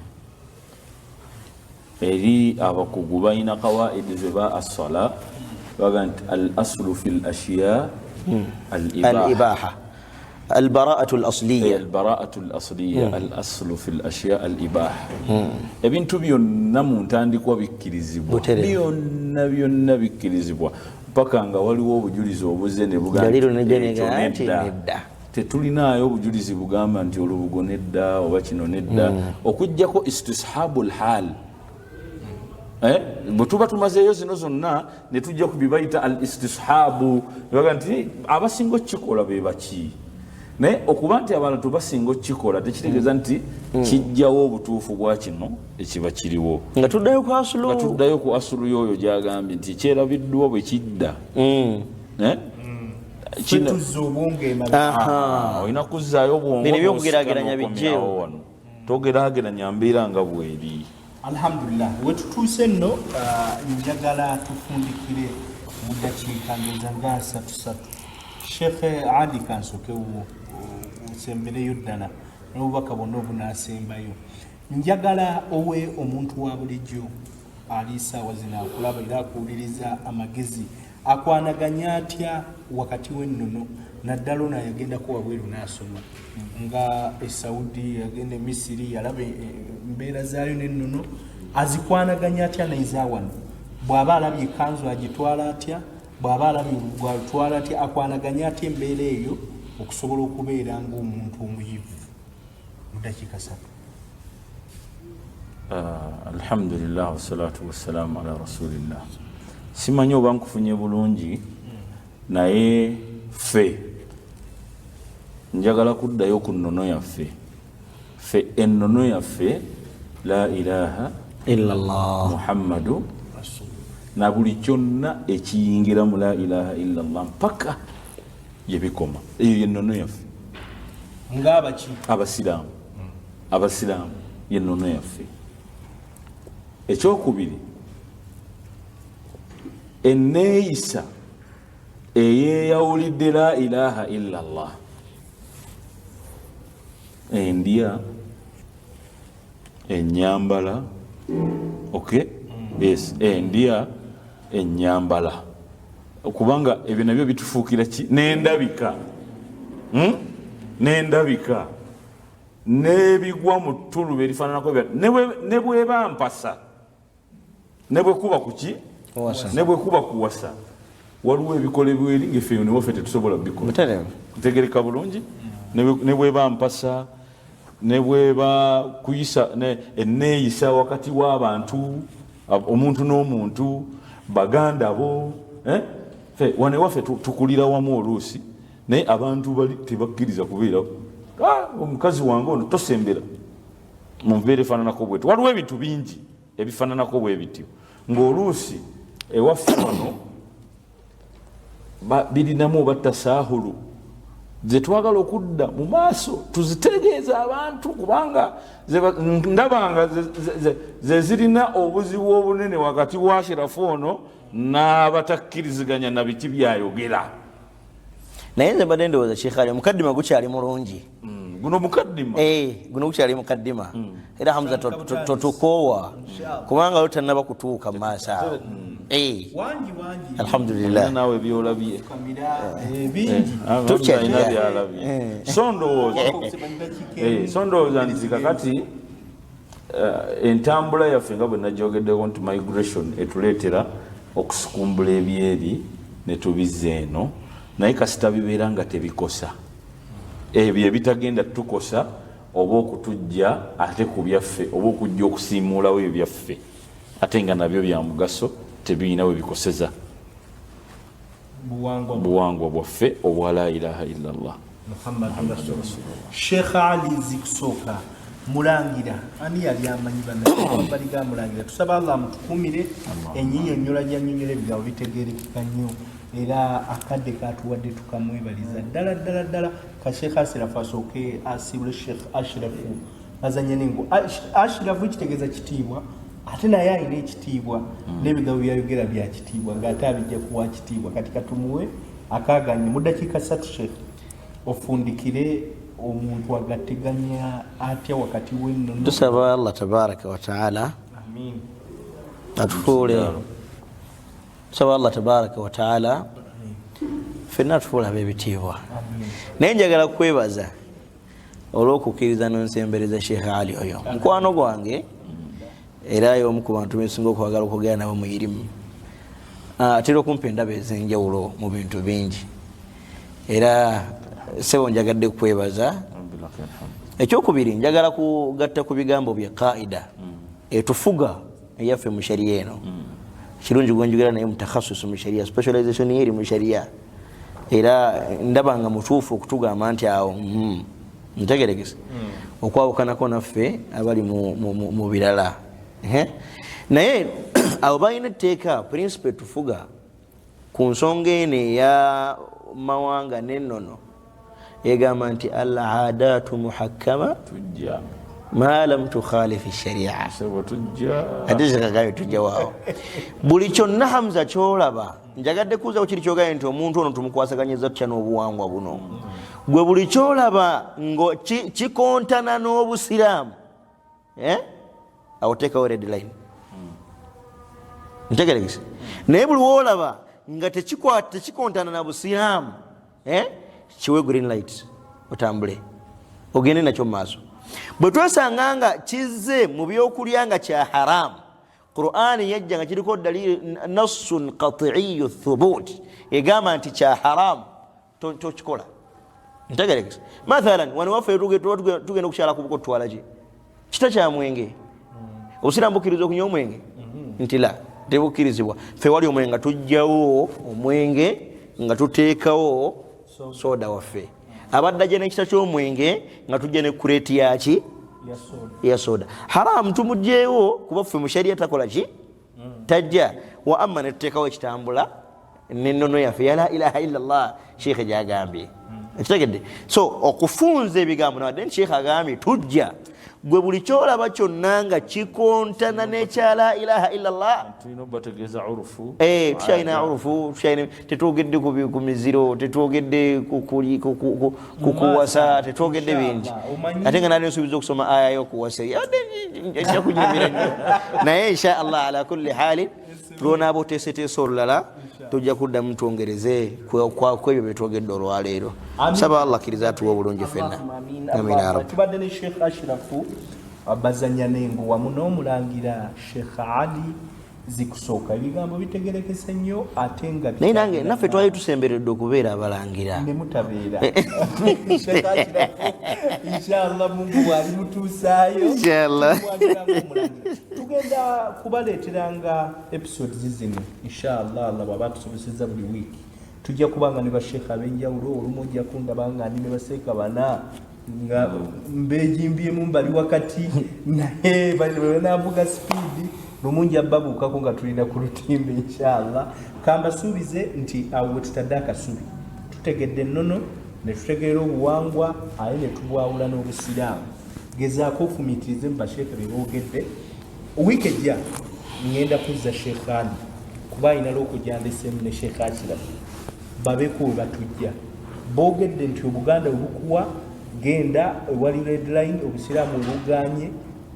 eri abakugu balina kawaidi ze ba as-sala baga nti al-aslu fi al-ashya al-ibaha البراءة الأصلية الأصل في الأشياء الإباحة ebintu byonna mu ntandikwa bikkirizibwa byonna bikkirizibwa paka nga waliwo obujulizi obuze ne buganda tetulinaayo obujulizi bugamba nti olubugo nedda oba kino nedda okujjako istishabul hal bwe tuba tumazeeyo zino zonna ne tujja ku bibayita al istishabu baga nti abasinga okukikola be baki naye okuba nti abantu basinga okukikola tekitegeeza nti kijjawo obutuufu bwa kino ekiba kiriwo nga tuddayo ku asulu y'oyo gyagambye nti kyerabiddwa bwe kidda olina kuzzaayo obwongoebyokugeraageranya bijjeewo wano togeraageranya mbeera nga bweri alhamdulillah wetutuuse nno njagala tufundikire mu dakiika ngeza nga 3 Sheikh Ali kansokewo osembereyo ddala n'obubaka bwonna obunaasembayo njagala owe omuntu wa bulijjo ali saawa zino akulaba era akuwuliriza amagezi akwanaganya atya wakati w'ennono naddala ono yagendako wabweru n'asoma nga Saudi yagenda Misiri yalaba embeera zaayo n'ennono azikwanaganya atya naizawano bw'aba alabye ekanzu agitwala atya bw'aba alabye gwatwala atya akwanaganya atya embeera eyo okusobola okubeera ng'omuntu omuyivu mu dakiika 3 alhamdulillah wassalatu wassalamu ala rasulillah simanyi oba nkufunye bulungi naye ffe njagala kuddayo ku nnono yaffe ffe ennono yaffe la ilaha illallah muhammadu na buli kyonna ekiyingira mu la ilaha illallah mpaka yebikoma eyo yennono yaffe abasiraamu yennono yaffe. Ekyokubiri enneeyisa eyeyawulidde la ilaha illallah endya enyambala okay yes endya enyambala kubanga ebyo nabyo bitufuukira ki n'endabika n'endabika n'ebigwa mu ttulu berifaananako ne bweba mpasa ne bwekuba kuki ne bwekuba kuwasa waliwo ebikolebwa eri ng'effeyo ne waffe tetusobola bikola ntegereka bulungi ne bweba mpasa ne bweba kuyisa enneeyisa wakati w'abantu omuntu n'omuntu baganda bo wane waffe tukulira wamu oluusi naye abantu bali tebakkiriza kubeera omukazi wange ono tosembera mu mbeera efaananako bwetyo. Waliwo ebintu bingi ebifaananako bwe bityo ng'oluusi ewaffe wano birinamu obattasaahulu zetwagala okudda mu maaso tuzitegeeza abantu kubanga ndabanga zezirina obuzibu obunene wakati wa Ashrafu ono n'abatakkiriziganya na biki byayogera. Naye nze mbadde ndowooza Sheikh Ali mukaddima gukyali mulungi guno mukaddima guno gukyali mukaddima era Hamza totukoowa kubanga lutanaba kutuuka mu maaso awo alhamdulillah nawe byolabye tukyalina so ndowooza nti kakati entambula yaffe nga bwe nagyogeddeko nti migration etuleetera okusukumbula ebyeri ne tubizza eno naye kasita bibeera nga tebikosa ebyo ebitagenda tukosa oba okutujja ate ku byaffe oba okujja okusiimuulawo ebyaffe ate nga nabyo bya mugaso tebirina we bikoseza buwangwa bwaffe obwa la ilaha illallah Muhammadu Rasulullah. Sheikh Ali zikusooka mulangira ani yali amanyi bannabali ga mulangira tusaba Allah mutukumire enyinyonnyola gyanyonnyola ebigabo bitegeerekeka nnyo era akadde katuwadde tukamwebaliza ddala ka Sheikh Ashrafu asooke asibule Sheikh Ashrafu azanye nengo Ashrafu kitegeeza kitiibwa ate naye alina ekitiibwa n'ebigabo byayogera bya kitiibwa ng'ate abijja kuwa kitiibwa kati katumuwe akaaganye mu ddakiika 3 Sheikh ofundikire omuntu agateganya atya wakati w'ennono. Tusaba Allah tabaraka wa taala atufuule tusaba Allah tabaraka wa taala ffenna atufuule ab'ebitiibwa. Naye njagala kwebaza olw'okukkiriza n'onsembereza Sheikh Ali oyo mukwano gwange era y'omu ku bantu besinga okwagala okwogera nabo mu irimu atera okumpa endaba ez'enjawulo mu bintu bingi era sebo njagadde kwebaza. Ekyokubiri njagala kugatta ku bigambo bya qaida etufuga eyaffe mu sharia eno kirungi gwenjogera naye mutakhassis mu sharia specialization eri mu sharia era ndabanga mutuufu okutugamba nti awo ntegeregese okwawukanako naffe abali mu birala naye abo balina etteeka principle tufuga ku nsonga eno eya mawanga n'ennono egamba nti al aadatu muhakkama ma lam tukhalifi sharia ate kikagayo tujja waawo buli kyonna Hamza kyolaba njagadde kuuza kukiri kyogaye nti omuntu ono tumukwasaganyiza tutya n'obuwangwa buno gwe buli kyolaba ngo kikontana n'obusiraamu awo teekawo red line ntegeregese naye buli woolaba nga tekikontana na busiraamu kiwe green light otambule ogende nakyo mu maaso. Bwe twesanga nga kizze mu byokulya nga kya haramu Qur'ani yajja nga kiriko dalili nassun qati'iyu thubut egamba nti kya haramu tokikola ntegeregese. Mathalan wano waffe tugenda okukyala ku buko tutwala ki kita kya mwenge obusiraamu bukkiriza okunywa omwenge nti la tebukkirizibwa ffe wali omwenge nga tujjawo omwenge nga tuteekawo soda waffe abadde ajja n'ekita ky'omwenge nga tujja ne kureti yaki ya soda haramu tumugjeewo kuba ffe mu sharia takola ki tajja wa amma ne tuteekawo ekitambula n'ennono yaffe ya la ilaha illallah sheekhe gyagambye ekitegedde so okufunza ebigambo nawadde sheekhe agambye tujja gwe buli kyolaba kyonna nga kikontana n'ekya la ilaha illallah tukyalina urufu tetwogedde ku miziro tetwogedde kukuwasa tetwogedde bingi ate nga nali nsuubiza okusoma aya y'okuwasa nja kunyumira nnyo naye insha allah ala kulli hali lwonaaba oteeseteesa olulala tujja kuddamu twongereze kwebyo byetwogedde olwaleero saba allah akkiriza atuwa obulungi fenna amina ya rabbi tubadde ne Sheikh Ashrafu abazanya nengo wamu n'omulangira Sheikh Ali zikusooka ebigambo bitegerekese nnyo ate nga naye nange naffe twali tusemberedde okubeera abalangira ne mutabeera Sheikh Ashrafu inshallah Mungu bw'ali mutuusaayo inshallah tugenda kubaleeteranga episodes zino inshallah Allah bw'aba tusobozesezza buli wiiki tujja kubanga ne basheekha ab'enjawulo olumu ojja kundaba nga ndi ne baseeka bana nga mbejimbyemu mbali wakati naye banavuga speedi lumungi ababuukako nga tulina ku lutimbe inshallah kambasuubize nti awo wetutadde akasubi tutegedde ennono ne tutegeera obuwangwa aye ne tubwawula n'obusiraamu gezaako ofumiitirize mu basheekhe be boogedde wiiki ejja ngenda kuzza Sheikh Ali kuba ayina lw'okujjandeseemu ne Sheikh Ashrafu babeko we batujja boogedde nti obuganda obukuwa genda ewali redline obusiraamu obuganye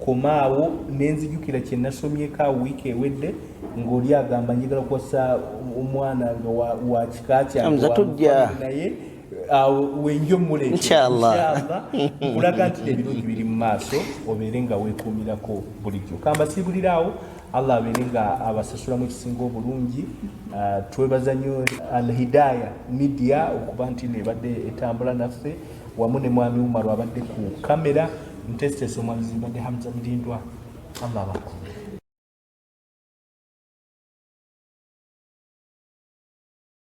komaawo nenzijukira kye nasomyeko awo wiiki ewedde ng'oli agamba njagala kuwasa omwana nga wa kika kyange naye wenjo muleeta inshallah kulaga nti ebirungi biri mu maaso obeere nga weekuumirako bulijjo kambasiibuliraawo allah abeere nga abasasulamu ekisinga obulungi twebaza nnyo Al Hidaya media okuba nti nebadde etambula naffe wamu ne mwami Umaru abadde ku kamera ntesiteesa omwami zimbadde Hamza Mdindwa allah abakuule